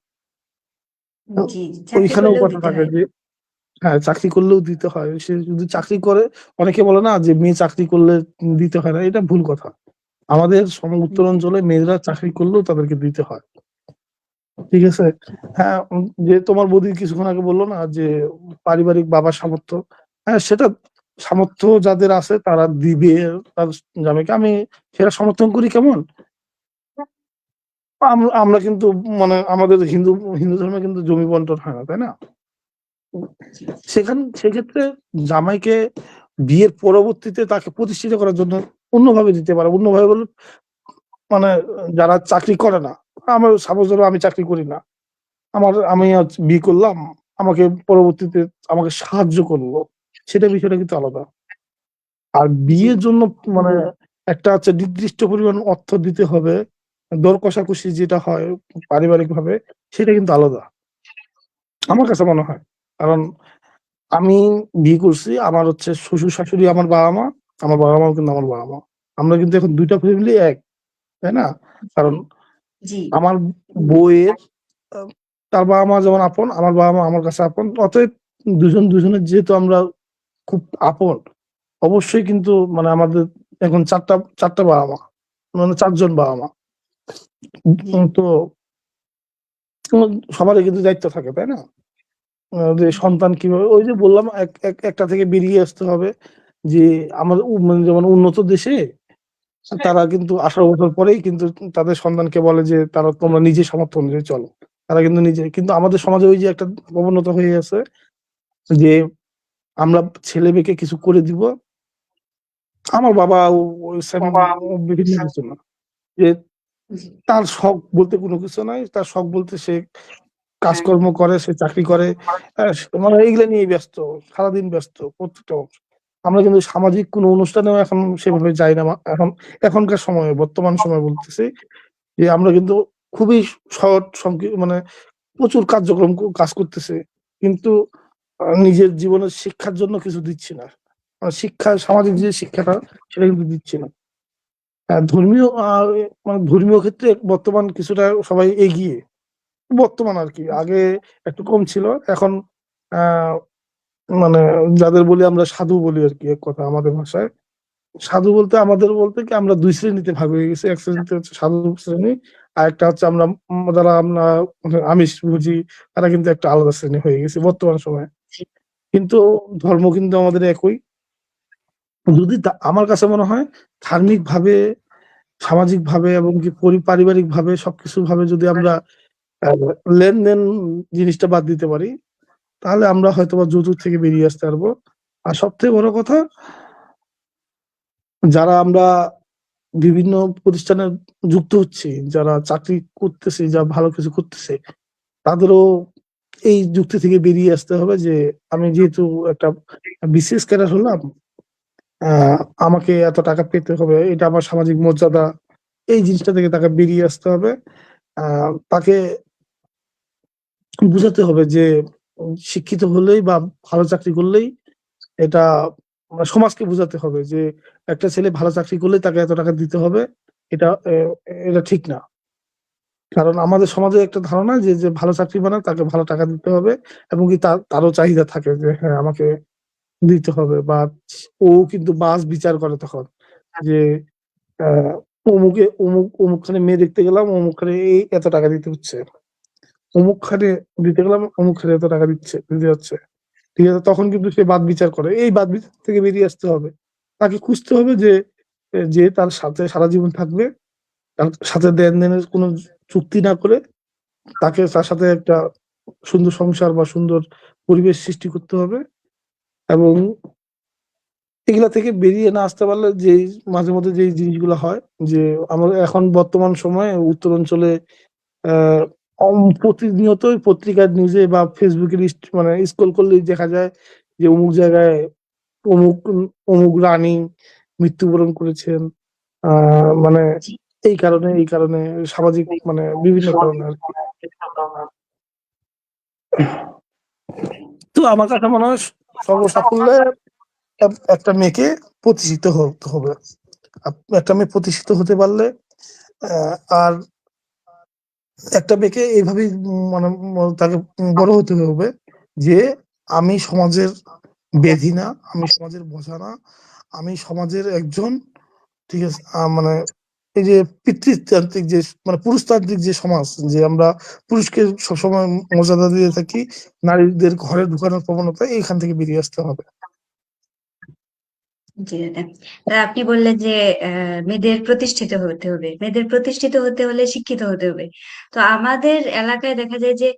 জি, চাকরি ওইখানেও করলেও কথা দিতে থাকে হয়। যে হ্যাঁ, চাকরি করলেও দিতে হয়, সে যদি চাকরি করে, অনেকে বলে না যে মেয়ে চাকরি করলে দিতে হয় না, এটা ভুল কথা। আমাদের উত্তরাঞ্চলে মেয়েরা চাকরি করলেও তাদেরকে দিতে হয়, ঠিক আছে। হ্যাঁ, যে তোমার বৌদি কিছুক্ষণ আগে বললো না যে পারিবারিক বাবার সামর্থ্য, হ্যাঁ সেটা সামর্থ্য যাদের আছে তারা দিবে তার জামাইকে। আমি সেটা সমর্থন করি। কেমন, আমরা কিন্তু মানে আমাদের হিন্দু হিন্দু ধর্মে কিন্তু জমি বন্টন হয় না, তাই না? জি, জি। সেক্ষেত্রে জামাইকে বিয়ের পরবর্তীতে তাকে প্রতিষ্ঠিত করার জন্য অন্যভাবে দিতে পারে, অন্যভাবে বলে মানে যারা চাকরি করে না, আমার সাপোজ ধরো আমি চাকরি করি না, আমি আজ বিয়ে করলাম, আমাকে পরবর্তীতে আমাকে সাহায্য করলো, সেটা বিষয়টা কিন্তু আলাদা। আর জি বিয়ের জন্য মানে একটা হচ্ছে নির্দিষ্ট পরিমাণ অর্থ দিতে হবে, দর কষাকষি যেটা হয় পারিবারিক ভাবে, সেটা কিন্তু আলাদা আমার কাছে মনে হয়। কারণ আমি বিয়ে করছি, আমার হচ্ছে শ্বশুর শাশুড়ি আমার বাবা মা, আমার বাবা মাও কিন্তু আমার বাবা মা। আমরা কিন্তু এখন দুইটা ফ্যামিলি এক, তাই না? কারণ জি আমার বউয়ের আহ, তার বাবা মা যেমন আপন, আমার বাবা মা আমার কাছে আপন, অতএব দুজন দুজনের যেহেতু আমরা খুব আপন, অবশ্যই কিন্তু মানে আমাদের এখন চারটা চারটা বাবা মা, মানে চারজন বাবা মা। জি তো সবারই কিন্তু দায়িত্ব থাকে, তাই না? যে সন্তান কিভাবে, ওই যে বললাম একটা থেকে বেরিয়ে আসতে হবে। যে আমাদের মানে যেমন উন্নত দেশে তারা কিন্তু 18 বছর পরেই কিন্তু তাদের সন্তানকে বলে যে তারা তোমরা নিজে সামর্থ্য অনুযায়ী চলো। তারা কিন্তু নিজে, কিন্তু আমাদের সমাজে ওই যে একটা প্রবণতা হয়ে আছে যে আমরা ছেলে মেয়েকে কিছু করে দিব। আমার বাবা ওই বিভিন্ন কিছু না, যে জি তার শখ বলতে কোনো কিছু নাই, তার শখ বলতে সে কাজকর্ম করে, সে চাকরি করে, মানে এইগুলা নিয়ে ব্যস্ত, সারাদিন ব্যস্ত প্রত্যেকটা মানুষ। আমরা কিন্তু সামাজিক কোনো অনুষ্ঠানেও এখন সেভাবে যাই না এখন, এখনকার সময়ে বর্তমান সময় বলতেছি যে আমরা কিন্তু খুবই শর্ট মানে প্রচুর কার্যক্রম কাজ করতেছে, কিন্তু নিজের জীবনের শিক্ষার জন্য কিছু দিচ্ছি না। শিক্ষা, সামাজিক যে শিক্ষাটা, সেটা কিন্তু দিচ্ছি না। ধর্মীয় মানে ধর্মীয় ক্ষেত্রে বর্তমান কিছুটা সবাই এগিয়ে, বর্তমান আর কি, আগে একটু কম ছিল। এখন আহ মানে যাদের বলি আমরা সাধু বলি আর কি, এক কথা আমাদের ভাষায় সাধু বলতে, আমাদের বলতে কি আমরা দুই শ্রেণীতে ভাগ হয়ে গেছি। এক শ্রেণীতে হচ্ছে সাধু শ্রেণী, আর একটা হচ্ছে আমরা যারা আমরা আমিষ বুঝি, তারা কিন্তু একটা আলাদা শ্রেণী হয়ে গেছে বর্তমান সময়ে। কিন্তু ধর্ম কিন্তু আমাদের একই। যদি আমার কাছে মনে হয় ধার্মিক ভাবে, সামাজিক ভাবে এবং কি পারিবারিক ভাবে সবকিছু ভাবে যদি আমরা আহ, লেনদেন জিনিসটা বাদ দিতে পারি, তাহলে আমরা হয়তো বা যৌতুক থেকে বেরিয়ে আসতে পারবো। আর সবথেকে বড় কথা, যারা আমরা বিভিন্ন প্রতিষ্ঠানে যুক্ত হচ্ছি, যারা চাকরি করতেছে, যা ভালো কিছু করতেছে, তাদেরও এই যুক্তি থেকে বেরিয়ে আসতে হবে যে আমি যেহেতু একটা বিসিএস ক্যাডার হলাম, আহ আমাকে এত টাকা পেতে হবে, এটা আমার সামাজিক মর্যাদা, এই জিনিসটা থেকে তাকে বেরিয়ে আসতে হবে। তাকে বুঝাতে হবে যে শিক্ষিত হলেই বা ভালো চাকরি করলেই এটা, সমাজকে বুঝাতে হবে যে একটা ছেলে ভালো চাকরি করলেই তাকে এত টাকা দিতে হবে, এটা এটা ঠিক না। কারণ আমাদের সমাজে একটা ধারণা যে যে ভালো চাকরি বানায় তাকে ভালো টাকা দিতে হবে, এবং কি তারও চাহিদা থাকে যে হ্যাঁ আমাকে দিতে হবে। বা ও কিন্তু বাস বিচার করে তখন যে আহ অমুক খানে মেয়ে দেখতে গেলাম, অমুক খানে এই এত টাকা দিতে হচ্ছে, অমুক খানে দিতে গেলাম, অমুক খানে এত টাকা দিতে হচ্ছে। ঠিক আছে, তখন কিন্তু সে বাদ বিচার করে, এই বাদ বিচার থেকে বেরিয়ে আসতে হবে। তাকে খুঁজতে হবে যে যে তার সাথে সারা জীবন থাকবে, তার সাথে লেনদেনের কোনো চুক্তি না করে তার সাথে একটা সুন্দর সংসার বা সুন্দর পরিবেশ সৃষ্টি করতে হবে। এবং এগুলা থেকে বেরিয়ে না আসতে পারলে যে মাঝে মধ্যে যে জিনিসগুলো হয়, যে আমাদের এখন বর্তমান সময়ে উত্তর অঞ্চলে আহ প্রতিনিয়তই পত্রিকার নিউজে বা ফেসবুকে মানে স্ক্রল করলেই দেখা যায় যে অমুক জায়গায় অমুক অমুক রানী মৃত্যুবরণ করেছেন। মানে জি এই কারণে সামাজিক মানে বিভিন্ন কারণে আর কি। তো আমার কাছে মনে হয় সর্বসাকুল্যে একটা মেয়েকে প্রতিষ্ঠিত হতে হবে। একটা মেয়ে প্রতিষ্ঠিত হতে পারলে আর একটা মেয়েকে এইভাবেই মানে তাকে বড় হতে হবে যে আমি সমাজের বেধি না, আমি সমাজের বোঝা না, আমি সমাজের একজন, ঠিক আছে? মানে এই যে পিতৃতান্ত্রিক যে মানে পুরুষতান্ত্রিক যে সমাজ, যে আমরা পুরুষকে সবসময় মর্যাদা দিয়ে থাকি, নারীদের ঘরে ঢুকানোর প্রবণতা, এইখান থেকে বেরিয়ে আসতে হবে। জি দাদা। আপনি বললেন যে মেয়েদের প্রতিষ্ঠিত হতে হবে, মেয়েদের প্রতিষ্ঠিত হতে হলে শিক্ষিত হতে হবে। তো আমাদের এলাকায় দেখা যায় যে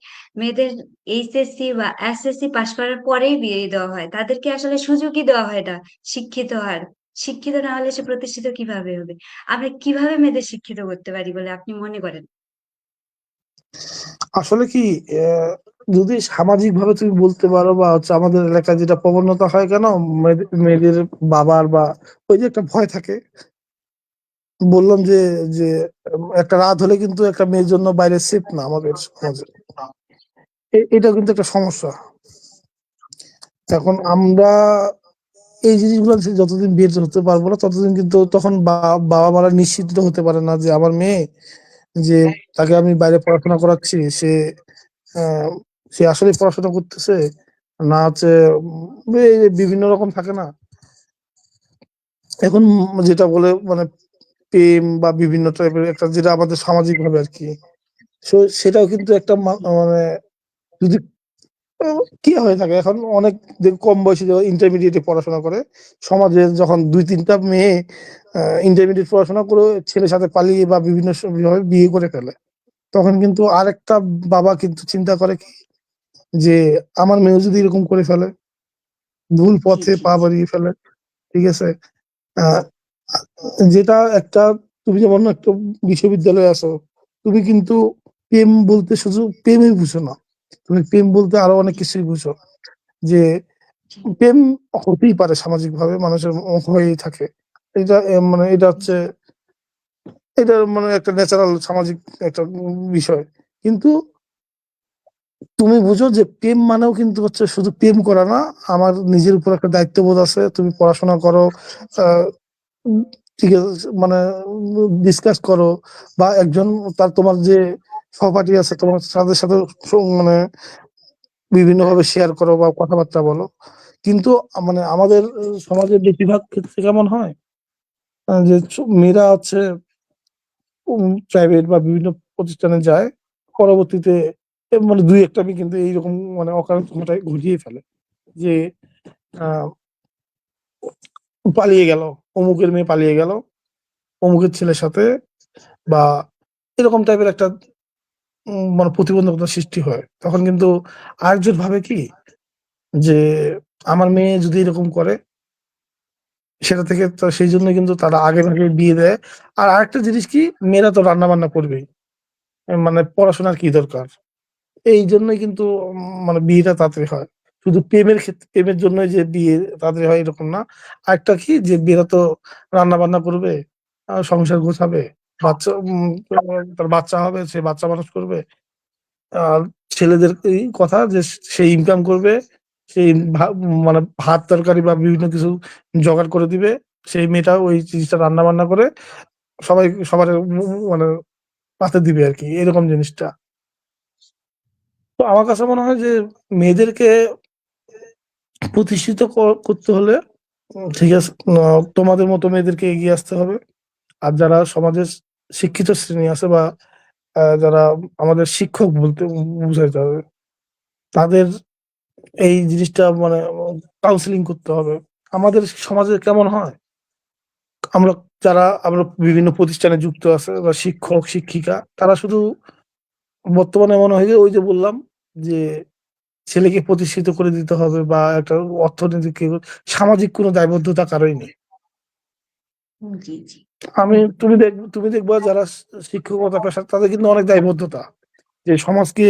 মেয়েদের এইচএসসি বা এসএসসি পাশ করার পরেই বিয়ে দেওয়া হয়, তাদেরকে আসলে সুযোগই দেওয়া হয় না শিক্ষিত হওয়ার। শিক্ষিত না হলে সে প্রতিষ্ঠিত কিভাবে হবে? আমরা কিভাবে মেয়েদের শিক্ষিত করতে পারি বলে আপনি মনে করেন? আসলে কি যদি সামাজিকভাবে তুমি বলতে পারো বা হচ্ছে আমাদের এলাকায় যেটা প্রবণতা হয় কেন মেয়েদের বাবার বা ওই যে একটা ভয় থাকে, বললাম যে যে একটা রাত হলে কিন্তু একটা মেয়ের জন্য বাইরে সেফ না আমাদের সমাজে। এটা কিন্তু একটা সমস্যা। এখন আমরা এই জিনিসগুলো যতদিন বের হতে পারবো না ততদিন কিন্তু তখন বাবা মারা নিশ্চিত হতে পারে না যে আমার মেয়ে যে তাকে আমি বাইরে পড়াশোনা করাচ্ছি আহ, সে আসলে পড়াশোনা করতেছে না হচ্ছে এই যে বিভিন্ন রকম থাকে না এখন যেটা বলে মানে প্রেম বা বিভিন্ন টাইপের একটা যেটা আমাদের সামাজিক ভাবে আর কি। সেটাও কিন্তু একটা মানে যদি কি হয়ে থাকে এখন অনেক কম বয়সী ইন্টারমিডিয়েটে পড়াশোনা করে, সমাজে যখন 2-3টা মেয়ে ইন্টারমিডিয়েট পড়াশোনা করে ছেলের সাথে পালিয়ে বা বিভিন্ন ভাবে বিয়ে করে ফেলে, তখন কিন্তু আরেকটা বাবা কিন্তু চিন্তা করে কি যে আমার মেয়ে যদি এরকম করে ফেলে, ভুল জি, পথে জি, পা জি। বাড়িয়ে ফেলে, ঠিক আছে। আহ, যেটা একটা তুমি যেমন একটা বিশ্ববিদ্যালয়ে আছো, তুমি কিন্তু প্রেম বলতে শুধু প্রেমই বুঝো না, তুমি প্রেম বলতে আরো অনেক কিছুই বুঝো। যে জি, প্রেম হতেই পারে সামাজিক ভাবে মানুষের হয়েই থাকে, এটা মানে এটা হচ্ছে এটা মানে একটা ন্যাচারাল সামাজিক একটা বিষয়। কিন্তু তুমি বুঝো যে প্রেম মানেও কিন্তু হচ্ছে শুধু প্রেম করা না, আমার নিজের উপর একটা দায়িত্ববোধ আছে, তুমি পড়াশোনা করো, আহ উম, ঠিক আছে, মানে ডিসকাস করো বা একজন তোমার যে সহপাঠী আছে তোমার তাদের সাথে মানে বিভিন্ন ভাবে শেয়ার করো বা কথাবার্তা বলো। কিন্তু মানে আমাদের সমাজের বেশিরভাগ ক্ষেত্রে কেমন হয়, যে মেয়েরা হচ্ছে প্রাইভেট বা বিভিন্ন প্রতিষ্ঠানে যায়, পরবর্তীতে মানে দুই একটা মেয়ে কিন্তু এইরকম মানে অকারণ ঘটায় ঘটিয়ে ফেলে যে আহ, পালিয়ে গেল, অমুকের মেয়ে পালিয়ে গেল অমুকের ছেলের সাথে, বা এরকম টাইপের একটা মানে প্রতিবন্ধকতা সৃষ্টি হয়। তখন কিন্তু আরেকজন ভাবে কি যে আমার মেয়ে যদি এরকম করে, সেটা থেকে তো সেই জন্য কিন্তু তারা আগে ভাগে বিয়ে দেয়। আর আরেকটা জিনিস কি, মেয়েরা তো রান্না বান্না করবেই, মানে পড়াশোনার কি দরকার, এই জন্যই কিন্তু মানে বিয়েটা তাড়াতাড়ি হয়। শুধু প্রেমের ক্ষেত্রে প্রেমের জন্যই যে বিয়ে তাড়াতাড়ি হয় এরকম না। আরেকটা কি যে বিয়েটা তো রান্না বান্না করবে, সংসার গোছাবে, বাচ্চা তার বাচ্চা হবে, সে বাচ্চা মানুষ করবে। আর ছেলেদের এই কথা যে সে ইনকাম করবে, সেই মানে ভাত তরকারি বা বিভিন্ন কিছু জোগাড় করে দিবে, সেই মেয়েটা ওই জিনিসটা রান্না বান্না করে সবাই সবার মানে পাতে দিবে আর কি, এরকম জিনিসটা। তো আমার কাছে মনে হয় যে মেয়েদেরকে প্রতিষ্ঠিত করতে হলে ঠিক আছে, তোমাদের মতো মেয়েদেরকে এগিয়ে আসতে হবে। আর যারা সমাজের শিক্ষিত শ্রেণী আছে বা যারা আমাদের শিক্ষক বলতে বুঝাইতে হবে, তাদের এই জিনিসটা মানে কাউন্সিলিং করতে হবে। আমাদের সমাজে কেমন হয়, আমরা যারা আমরা বিভিন্ন প্রতিষ্ঠানে যুক্ত আছে বা শিক্ষক শিক্ষিকা, তারা শুধু বর্তমানে মনে হয় যে ওই যে বললাম যে ছেলেকে প্রতিষ্ঠিত করে দিতে হবে বা একটা অর্থনৈতিক সামাজিক কোনো দায়বদ্ধতা কারোই নেই। জি, জি। তুমি দেখবা যারা শিক্ষকতা পেশা তাদের কিন্তু অনেক দায়বদ্ধতা, যে সমাজকে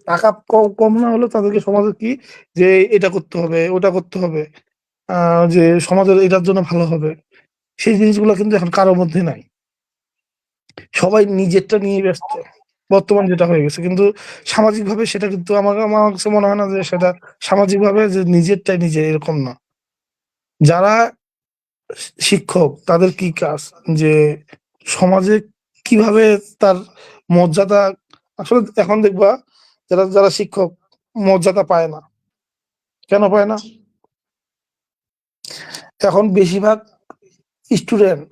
টাকা কম কম না হলেও তাদেরকে সমাজে কি যে এটা করতে হবে ওটা করতে হবে, যে সমাজের এটার জন্য ভালো হবে, সেই জিনিসগুলো কিন্তু এখন কারোর মধ্যে নাই। সবাই নিজেরটা নিয়ে ব্যস্ত বর্তমান যেটা হয়ে গেছে। কিন্তু সামাজিক ভাবে সেটা কিন্তু আমার আমার কাছে মনে হয় না যে সেটা সামাজিক ভাবে যে নিজেরটাই নিজে এরকম না। যারা শিক্ষক তাদের কি কাজ, যে সমাজে কিভাবে তার মর্যাদা, আসলে এখন দেখবা যারা যারা শিক্ষক মর্যাদা পায় না, কেন পায় না? জি, এখন বেশিরভাগ স্টুডেন্ট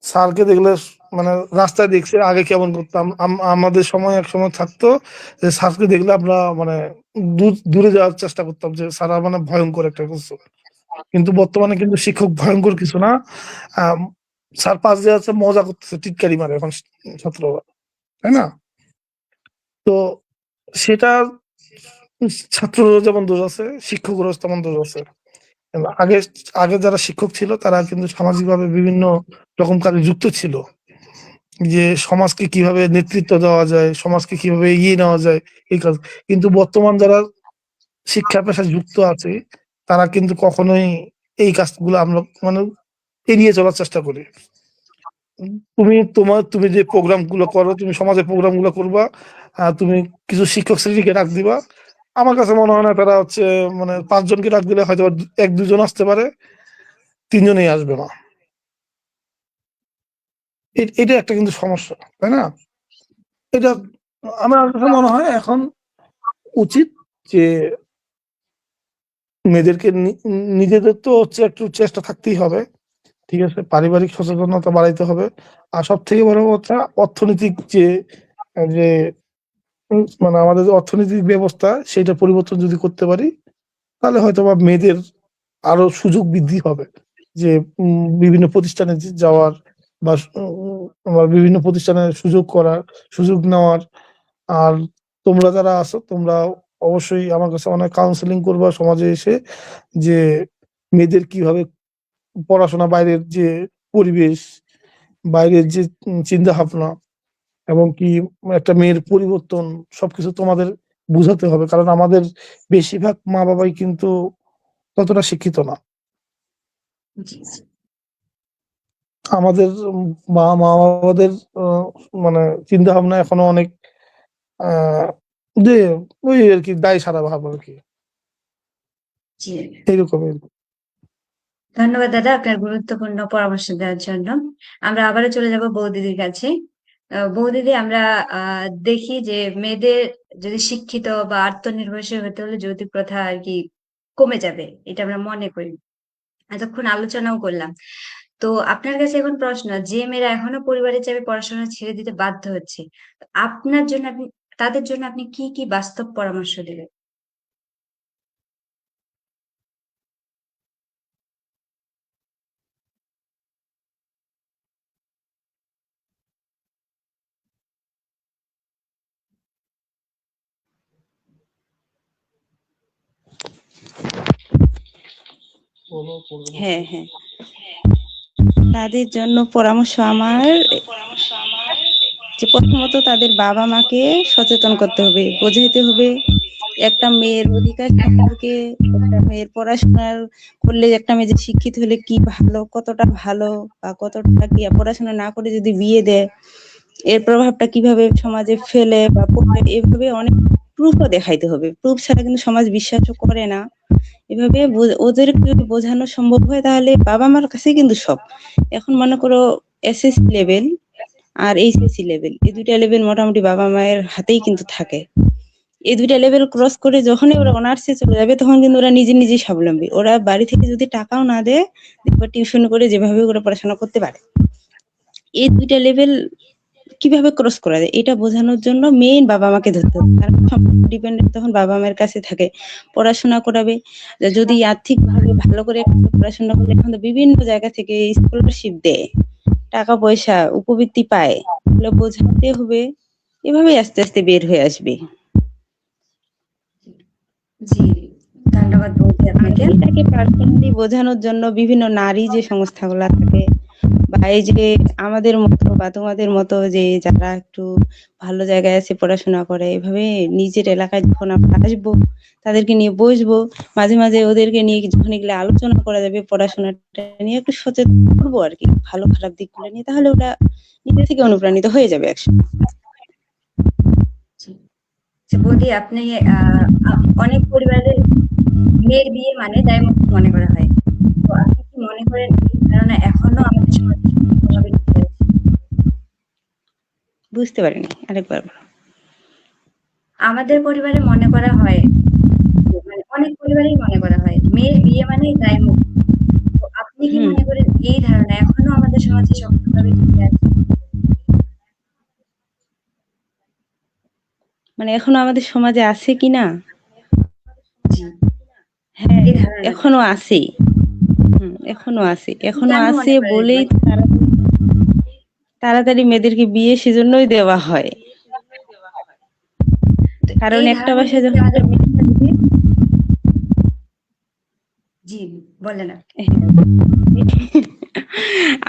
স্যারকে দেখলে মানে রাস্তায় দেখছে, আগে কেমন করতাম আমাদের সময় এক সময় থাকতো যে স্যারকে দেখলে আমরা মানে দূরে যাওয়ার চেষ্টা করতাম যে স্যার মানে ভয়ঙ্কর একটা কিছু। কিন্তু বর্তমানে কিন্তু শিক্ষক ভয়ঙ্কর কিছু না, আহ স্যার পাশ দিয়ে যাচ্ছে মজা করতেছে, টিটকারি মারে এখন ছাত্ররা, তাই না? তো সেটা ছাত্ররা যেমন দোষ আছে, শিক্ষকরাও তেমন দোষ আছে। আগে আগে যারা শিক্ষক ছিল তারা কিন্তু সামাজিক ভাবে বিভিন্ন রকম কাজে যুক্ত ছিল, যে সমাজকে কিভাবে নেতৃত্ব দেওয়া যায়, সমাজকে কিভাবে এগিয়ে নেওয়া যায় এই কাজ। কিন্তু বর্তমান যারা শিক্ষা পেশায় যুক্ত আছে তারা কিন্তু কখনোই এই কাজগুলো আমরা মানে এড়িয়ে চলার চেষ্টা করি। তুমি যে প্রোগ্রাম গুলো করো, তুমি সমাজের প্রোগ্রাম গুলো করবা, তুমি কিছু শিক্ষক শ্রেণীকে ডাক দিবা। আমার কাছে মনে হয় না তারা হচ্ছে মানে 5 জনকে ডাক দিলে হয়তো 1-2 জন আসতে পারে, 3 জনেই আসবে না। এটা একটা কিন্তু সমস্যা, তাই না? এটা আমার কাছে মনে হয় এখন উচিত যে মেয়েদেরকে নিজেদের তো হচ্ছে একটু চেষ্টা থাকতেই হবে, ঠিক আছে, পারিবারিক সচেতনতা বাড়াইতে হবে। আর সব থেকে বড় কথা অর্থনৈতিক যে মানে আমাদের যে অর্থনৈতিক ব্যবস্থা সেটা পরিবর্তন যদি করতে পারি তাহলে হয়তো বা মেয়েদের আরো সুযোগ বৃদ্ধি হবে। যে বিভিন্ন প্রতিষ্ঠানে যাওয়ার বা বিভিন্ন প্রতিষ্ঠানে সুযোগ করার, সুযোগ নেওয়ার। আর তোমরা যারা আছো তোমরা অবশ্যই আমার কাছে অনেক কাউন্সেলিং করবা সমাজে এসে, যে মেয়েদের কিভাবে পড়াশোনা, বাইরের যে পরিবেশ, বাইরের যে চিন্তা ভাবনা, এবং কি একটা মেয়ের পরিবর্তন, সবকিছু তোমাদের বুঝাতে হবে। কারণ আমাদের বেশিরভাগ মা বাবাই কিন্তু ততটা শিক্ষিত না। জি, আমাদের মা বাবাদের মানে চিন্তা ভাবনা এখনো অনেক আহ যে ওই আর কি দায় সারা ভাব আর কি, জি। এইরকমই। ধন্যবাদ দাদা আপনার গুরুত্বপূর্ণ পরামর্শ দেওয়ার জন্য। আমরা আবারও চলে যাব বৌদিদির কাছে। বৌদিদি, আমরা দেখি যে মেয়েদের যদি শিক্ষিত বা আত্মনির্ভরশীল হতে হলে যৌতুক প্রথা আর কি কমে যাবে, এটা আমরা মনে করি। এতক্ষণ আলোচনাও করলাম। তো আপনার কাছে এখন প্রশ্ন, যে মেয়েরা এখনো পরিবারের চাপে পড়াশোনা ছেড়ে দিতে বাধ্য হচ্ছে, আপনার জন্য তাদের জন্য আপনি কি কি বাস্তব পরামর্শ দিবেন? হ্যাঁ, হ্যাঁ। তাদের জন্য পরামর্শ আমার যে প্রথমত তাদের বাবা মাকে সচেতন করতে হবে, বোঝাইতে হবে একটা মেয়ের অধিকার সম্পর্কে, একটা মেয়ের পড়াশোনার করলে, একটা মেয়ে যে শিক্ষিত হলে কি ভালো, কতটা ভালো, বা কতটা কি পড়াশোনা না করে যদি বিয়ে দেয় এর প্রভাবটা কিভাবে সমাজে ফেলে বা পড়ে, এভাবে অনেক প্রুফও দেখাইতে হবে। প্রুফ ছাড়া কিন্তু সমাজ বিশ্বাসও করে না। এভাবে ওদেরকে যদি বোঝানো সম্ভব হয় তাহলে বাবা মার কাছে কিন্তু সব। এখন মনে করো এসএসসি লেভেল আর এইচএসসি লেভেল, এই দুইটা লেভেল মোটামুটি বাবা মায়ের হাতেই কিন্তু থাকে। এই দুইটা লেভেল ক্রস করে যখনই ওরা অনার্সে চলে যাবে তখন কিন্তু ওরা নিজে নিজেই স্বাবলম্বী। ওরা বাড়ি থেকে যদি টাকাও না দেয়, দেখবা টিউশন করে যেভাবে ওরা পড়াশোনা করতে পারে। এই দুইটা লেভেল কিভাবে ক্রস করা যায় এটা বোঝানোর জন্য মেইন বাবা মাকে ধরতে হবে। কারণ ডিপেন্ডেন্ট তখন বাবা মায়ের কাছে থাকে, পড়াশোনা করাবে। যদি আর্থিক ভাবে ভালো করে পড়াশোনা করলে এখন তো বিভিন্ন জায়গা থেকে স্কলারশিপ দেয়, টাকা পয়সা উপবৃত্তি পায়, এগুলো বোঝাতে হবে। এভাবেই আস্তে আস্তে বের হয়ে আসবে। জি, ধন্যবাদ বৌদি আর আপনাকে। এটাকে পার্সোনালি বোঝানোর জন্য বিভিন্ন নারী যে সংস্থাগুলো থাকে, বা এই যে আমাদের মতো বা তোমাদের মতো যে যারা একটু ভালো জায়গায় আছে, পড়াশোনা করে, এভাবে নিজের এলাকায় যখন আমরা আসবো তাদেরকে নিয়ে বসবো, মাঝে মাঝে ওদেরকে নিয়ে যখন এগুলো আলোচনা করা যাবে, পড়াশোনাটা নিয়ে একটু সচেতন করবো আর কি, ভালো খারাপ দিকগুলো নিয়ে, তাহলে ওরা নিজে থেকে অনুপ্রাণিত হয়ে যাবে একসময়। জি। আচ্ছা বৌদি, আপনি অনেক পরিবারের মেয়ের বিয়ে মানে দায়মুক্ত মনে করা হয়। তো আপনি কি মনে করেন এই ধারণা এখনো আমাদের সমাজে সঠিকভাবে টিকে আছে? বুঝতে পারিনি, আরেকবার বলো। আমাদের পরিবারে মনে করা হয়, মানে অনেক পরিবারেই মনে করা হয় মেয়ের বিয়ে মানেই দায়মুক্ত। তো আপনি কি হুম, মনে করেন এই ধারণা এখনো আমাদের সমাজে শক্তভাবে টিকে আছে? মানে এখনো আমাদের সমাজে আছে কিনা? জি, হ্যাঁ, এই ধারণাটা এখনো আছে। এখনো আছে, আপনি এখনো কেন আছে মনে করেন? বলেই তো তাড়াতাড়ি মেয়েদেরকে বিয়ে সেজন্যই দেওয়া হয়। তো কারণ এই একটা ধারণাটা বাসায় কি যখন আমাদের, একটা মেয়ে থাকবে, জি বলেন আপনি। হ্যাঁ,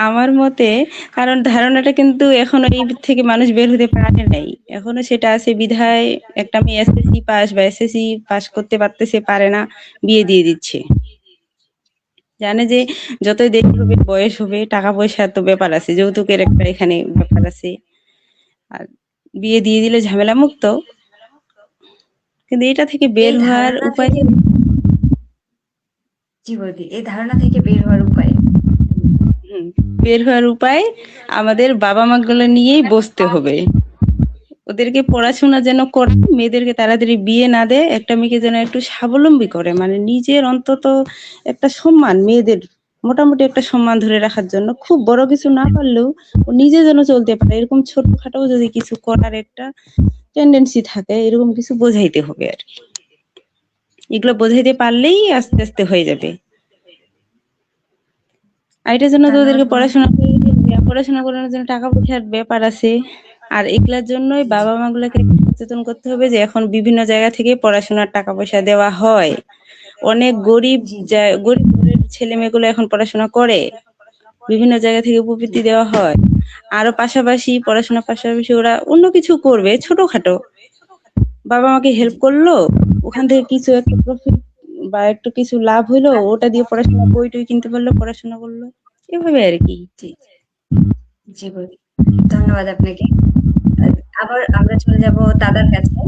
আমার মতে, কারণ ধারণাটা কিন্তু এখনো এই থেকে মানুষ বের হতে পারে নাই, এখনো সেটা আছে বিধায় একটা মেয়ে এসএসসি পাস বা এসএসসি পাস করতে পারতেছে, পারে না, বিয়ে দিয়ে দিচ্ছে। জানে যে যতই দেরি হবে, বয়স হবে, টাকা পয়সার তো ব্যাপার আছে, যৌতুকের একটা এখানে ব্যাপার আছে, আর বিয়ে দিয়ে দিলে ঝামেলা মুক্ত। কিন্তু এটা থেকে বের এই হওয়ার ধারণা উপায় থেকে জি বৌদি, এই ধারণা থেকে বের হওয়ার উপায় হুম, বের হওয়ার উপায় আমাদের বাবা মা গুলো নিয়েই বসতে হবে। ওদেরকে পড়াশোনা যেন করে, মেয়েদেরকে তাড়াতাড়ি বিয়ে না দেয়, একটা মেয়েকে যেন একটু স্বাবলম্বী করে, মানে নিজের অন্তত একটা সম্মান, মেয়েদের মোটামুটি একটা সম্মান ধরে রাখার জন্য, খুব বড় কিছু না পারলেও ও নিজে যেন চলতে পারে, এরকম ছোটখাটো যদি কিছু করার একটা টেন্ডেন্সি থাকে, এরকম কিছু বোঝাইতে হবে আর কি। এগুলো বোঝাইতে পারলেই আস্তে আস্তে হয়ে যাবে। আর এটার জন্য তো ধন্যবাদ ওদেরকে বৌদি। পড়াশোনা করানোর জন্য টাকা পয়সার ব্যাপার আছে। আর এগুলার জন্যই বাবা মা গুলোকে সচেতন করতে হবে যে এখন বিভিন্ন জায়গা থেকে পড়াশোনার টাকা পয়সা দেওয়া হয়। অনেক গরিব জি গরিব ঘরের ছেলে মেয়েগুলো এখন পড়াশোনা করে, বিভিন্ন জায়গা থেকে জি উপবৃত্তি দেওয়া হয়। আরো পাশাপাশি পড়াশোনার পাশাপাশি ওরা অন্য কিছু করবে ছোটখাটো, বাবা মাকে হেল্প জি করলো, ওখান থেকে কিছু একটা প্রফিট বা একটু কিছু লাভ হইলো, ওটা দিয়ে পড়াশোনা বই টই কিনতে পারলো, পড়াশোনা করলো, এভাবে আর কি। জি জি বৌদি, ধন্যবাদ আপনাকে। আবার আমরা চলে যাব দাদার কাছে।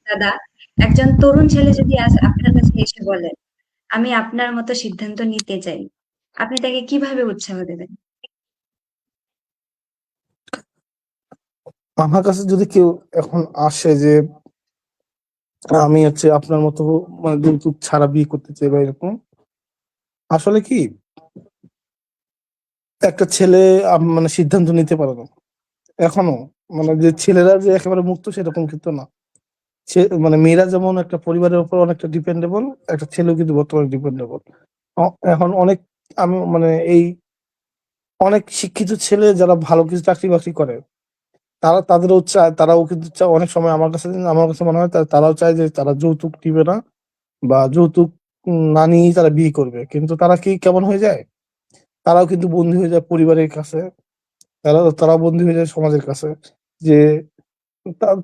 দাদা, একজন তরুণ ছেলে যদি আজ আপনার কাছে এসে বলে, আমি আপনার মতো সিদ্ধান্ত নিতে চাই, আপনি তাকে কিভাবে উৎসাহ দেবেন? আমার কাছে যদি কেউ এখন আসে যে আমি হচ্ছে আপনার মতো মানে যৌতুক ছাড়া বিয়ে করতে চাই বা এরকম, আসলে কি একটা ছেলে মানে সিদ্ধান্ত নিতে পারে না এখনো। মানে যে ছেলেরা যে একেবারে মুক্ত সেরকম কিন্তু না। মানে মেয়েরা যেমন একটা পরিবারের উপর অনেকটা ডিপেন্ডেবল, একটা ছেলেও কিন্তু বর্তমানে ডিপেন্ডেবল। এখন অনেক আমি মানে এই অনেক শিক্ষিত ছেলে যারা ভালো কিছু চাকরি বাকরি করে, তাদেরও চায়, তারাও কিন্তু চায় অনেক সময় আমার কাছে মনে হয় তারাও চায় যে তারা যৌতুক দিবে না বা যৌতুক না নিয়েই তারা বিয়ে করবে। কিন্তু তারা কি কেমন হয়ে যায়, তারাও কিন্তু বন্দী হয়ে যায় পরিবারের কাছে, তারাও বন্দী হয়ে যায় সমাজের কাছে। যে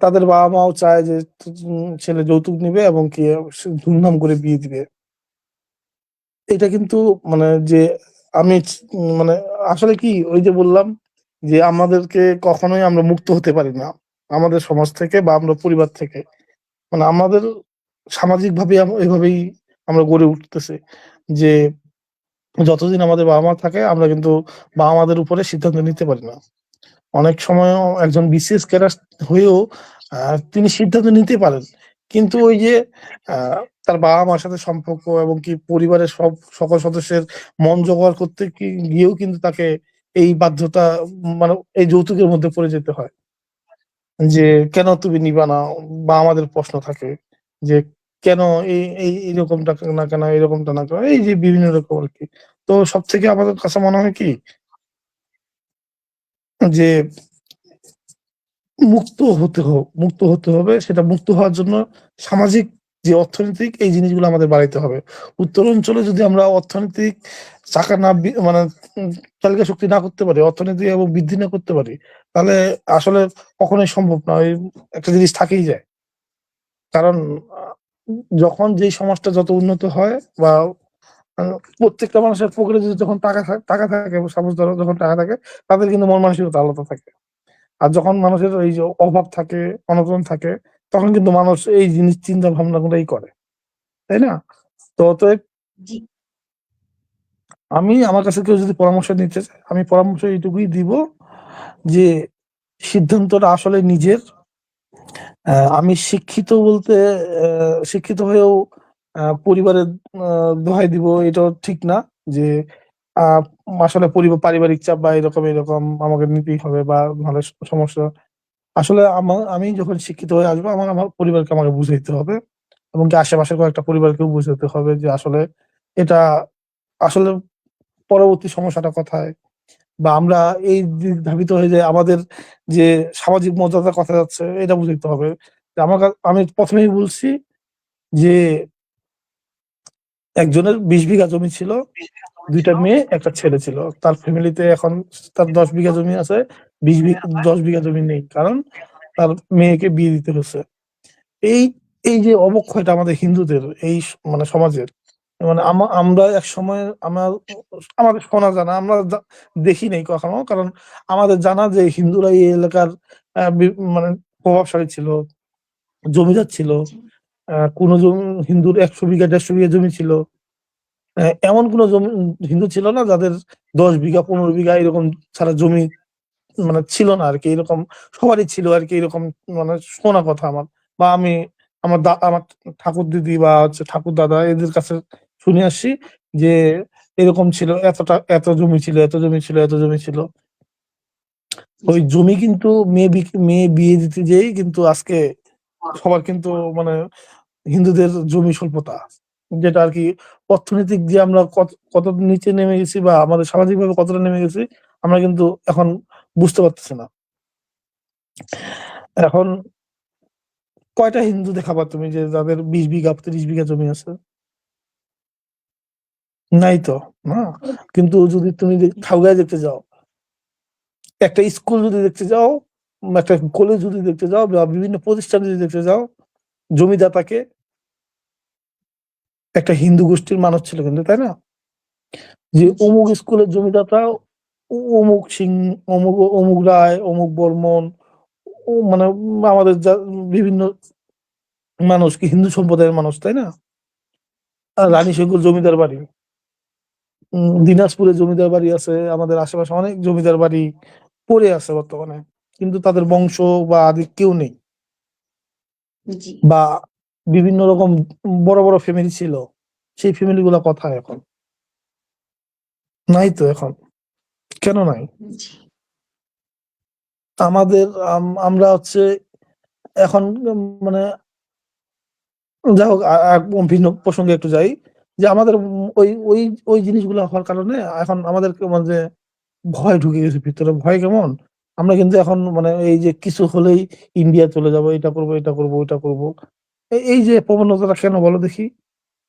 তাদের বাবা মাও চায় যে ছেলে যৌতুক নিবে এবং কি ধুমধাম করে বিয়ে দিবে। এটা কিন্তু মানে যে আমি মানে আসলে কি ওই যে বললাম যে আমাদেরকে কখনোই আমরা মুক্ত হতে পারি না আমাদের সমাজ থেকে বা আমরা পরিবার থেকে। মানে আমাদের সামাজিক ভাবে এভাবেই আমরা গড়ে উঠতেছে যে যতদিন আমাদের বাবা মা থাকে আমরা কিন্তু বাবা মাদের উপরে সিদ্ধান্ত নিতে পারি না। অনেক সময় একজন বিসিএস ক্যাডার হয়েও তিনি সিদ্ধান্ত নিতে পারেন, কিন্তু ওই যে তার বাবা মার সাথে সম্পর্ক এবং কি পরিবারের সকল সদস্যের মন জোগাড় করতে গিয়েও কিন্তু তাকে এই বাধ্যতা মানে এই যৌতুকের মধ্যে পড়ে যেতে হয় যে কেন তুমি নিবা না, বা আমাদের প্রশ্ন থাকে যে কেন এই এই এরকমটা না কেন, এরকমটা না কেন, এই যে বিভিন্ন রকম আর কি। তো সব থেকে আমাদের কাছে মনে হয় কি যে মুক্ত হতে হবে। সেটা মুক্ত হওয়ার জন্য সামাজিক যে অর্থনৈতিক এই জিনিসগুলো আমাদের বাড়াইতে হবে। উত্তর অঞ্চলে যদি আমরা অর্থনৈতিক চাকা না মানে চালিকা শক্তি না করতে পারি, অর্থনীতি এবং বৃদ্ধি না করতে পারি, তাহলে আসলে কখনোই সম্ভব না। ওই একটা জিনিস থাকেই যায়। কারণ যখন যেই সমাজটা যত উন্নত হয় বা প্রত্যেকটা মানুষের পকেটে যদি যখন টাকা থাকে, সাপোজ ধরো যখন টাকা থাকে, তাদের কিন্তু মন মানসিকতা আলাদা থাকে। আর যখন মানুষের এই যে অভাব থাকে, অনটন থাকে, তখন কিন্তু মানুষ এই জিনিস চিন্তা ভাবনা গুলোই করে, তাই না? তো অতএব জি আমি আমার কাছে কেউ যদি পরামর্শ নিতে চায়, আমি পরামর্শ এইটুকুই দিব যে সিদ্ধান্তটা আসলে নিজের। আমি শিক্ষিত বলতে শিক্ষিত হয়েও পরিবারের দোহাই দিব এটাও ঠিক না যে আহ আসলে পারিবারিক চাপ বা এরকম আমাকে নিতেই হবে বা নাহলে সমস্যা। আসলে আমি যখন শিক্ষিত হয়ে আসবো আমার পরিবারকে আমাকে বুঝাইতে হবে এবং কি আশেপাশের কয়েকটা পরিবারকেও বুঝাতে হবে যে আসলে এটা আসলে পরবর্তী সমস্যাটা কোথায়, বা আমরা এই ধাবিত হয়ে যে আমাদের যে সামাজিক মর্যাদার কথা যাচ্ছে এটা বুঝাইতে হবে। যে আমি প্রথমেই বলছি যে একজনের 20 বিঘা জমি ছিল, 2টা মেয়ে একটা ছেলে ছিল। তার ফ্যামিলিতে এখন তার 10 বিঘা জমি আছে, 10 বিঘা জমি নেই, কারণ তার মেয়েকে বিয়ে দিতে হচ্ছে। এই এই যে অবক্ষয়টা আমাদের হিন্দুদের এই মানে সমাজের, মানে আমরা এক সময় আমাদের শোনা জানা, আমরা দেখি নাই কখনো, কারণ আমাদের জানা যে হিন্দুরা এই এলাকার মানে প্রভাবশালী ছিল, জমিদার ছিল। কোনো জমি হিন্দুর 100 বিঘা 150 বিঘা জমি ছিল। এমন কোনো জমি হিন্দু ছিল না যাদের 10 বিঘা 15 বিঘা এরকম ছাড়া জমি মানে ছিল না আর কি। এরকম সবারই ছিল আর কি, এরকম মানে শোনা কথা আমার, বা আমি আমার ঠাকুর দিদি বা হচ্ছে ঠাকুর দাদা এদের কাছে শুনে আসছি যে এরকম ছিল, এত জমি ছিল, এত জমি ছিল, এত জমি ছিল। ওই জমি কিন্তু মেয়ে বিয়ে দিতে যেই কিন্তু আজকে সবার কিন্তু মানে হিন্দুদের জমি স্বল্পতা, যেটা আর কি অর্থনৈতিক যে আমরা কত নিচে নেমে গেছি বা আমাদের সামাজিক ভাবে কতটা নেমে গেছি আমরা কিন্তু এখন বুঝতে পারতেছি না। এখন কয়টা হিন্দু দেখাবা তুমি যে যাদের 20 বিঘা 30 বিঘা জমি আছে? নাই তো, না। কিন্তু যদি তুমি ঠাউগায় দেখতে যাও, একটা স্কুল যদি দেখতে যাও, একটা কলেজ যদি দেখতে যাও, বা বিভিন্ন প্রতিষ্ঠান যদি দেখতে যাও, জমিদাতাকে একটা হিন্দু গোষ্ঠীর মানুষ ছিল কিন্তু, তাই না? যে অমুক স্কুলের জমিদাতা অমুক সিং, অমুক রায়, অমুক বর্মন, মানে আমাদের বিভিন্ন মানুষ কি হিন্দু সম্প্রদায়ের মানুষ, তাই না? আর রানী শঙ্কর জমিদার বাড়ি, দিনাজপুরে জমিদার বাড়ি আছে, আমাদের আশেপাশে অনেক জমিদার বাড়ি পড়ে আছে বর্তমানে, কিন্তু তাদের বংশ বা আদি কেউ নেই। বা বিভিন্ন রকম বড় বড় ফ্যামিলি ছিল, সেই ফ্যামিলি গুলা কোথায় এখন? নাই তো এখন। কেন নাই? আমাদের আমরা হচ্ছে এখন মানে যাই হোক, ভিন্ন প্রসঙ্গে একটু যাই, যে আমাদের ওই ওই ওই জিনিসগুলো হওয়ার কারণে এখন আমাদের মানে ভয় ঢুকে গেছে ভিতরে। ভয় কেমন? আমরা কিন্তু এখন মানে এই যে কিছু হলেই ইন্ডিয়া চলে যাবো, এটা করবো, এটা করবো, ওইটা করবো। এই যে প্রবণতাটা কেন বলো দেখি?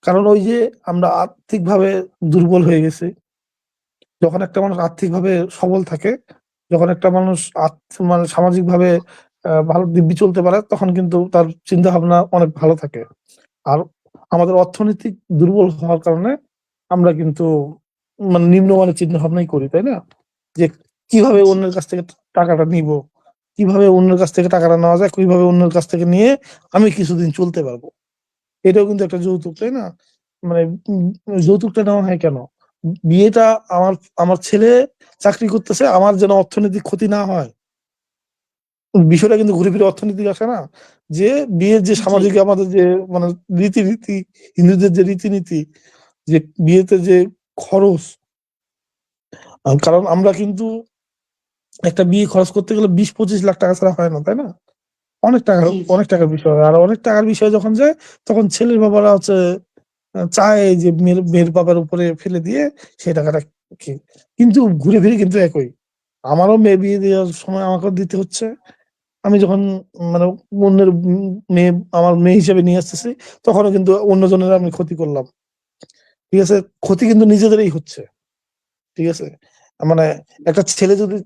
কারণ ওই যে আমরা আর্থিকভাবে দুর্বল হয়ে গেছি। যখন একটা মানুষ আর্থিকভাবে সবল থাকে, যখন একটা মানুষ মানে সামাজিকভাবে ভালো দিব্যি চলতে পারে, তখন কিন্তু তার চিন্তা ভাবনা অনেক ভালো থাকে। আর আমাদের অর্থনৈতিক দুর্বল হওয়ার কারণে আমরা কিন্তু মানে নিম্নমানের চিন্তা ভাবনাই করি, তাই না? যে কিভাবে অন্যের কাছ থেকে টাকাটা নিব, কিভাবে অন্যের কাছ থেকে টাকাটা নেওয়া যায়, কিভাবে অন্যের কাছ থেকে নিয়ে আমি কিছুদিন চলতে পারবো। এটাও কিন্তু একটা যৌতুক, তাই না? মানে যৌতুকটা নেওয়া হয় কেন? বিয়েটা আমার আমার ছেলে চাকরি করতেছে, আমার যেন অর্থনৈতিক ক্ষতি না হয়। বিষয়টা কিন্তু ঘুরে ফিরে অর্থনৈতিক আসে না? যে বিয়ের যে সামাজিক আমাদের যে মানে রীতিনীতি, হিন্দুদের যে রীতিনীতি, যে বিয়েতে যে খরচ, কারণ আমরা কিন্তু একটা বিয়ে খরচ করতে গেলে 20-25 লাখ টাকা ছাড়া হয় না, তাই না? অনেক টাকা, অনেক টাকার বিষয়। আর অনেক টাকার বিষয় যখন যায়, তখন ছেলের বাবারা হচ্ছে চায় যে মেয়ের বাবার উপরে ফেলে দিয়ে সেই টাকাটা কি, কিন্তু ঘুরে ফিরে কিন্তু একই। আমারও মেয়ে বিয়ে দেওয়ার সময় আমাকেও দিতে হচ্ছে। আমি যখন মানে অন্যের মেয়ে আমার মেয়ে হিসেবে নিয়ে আসতেছি, তখনও কিন্তু অন্যজনের আমি ক্ষতি করলাম। ঠিক আছে? ক্ষতি কিন্তু নিজেদেরই হচ্ছে। ঠিক আছে? মানে একটা ছেলে যদি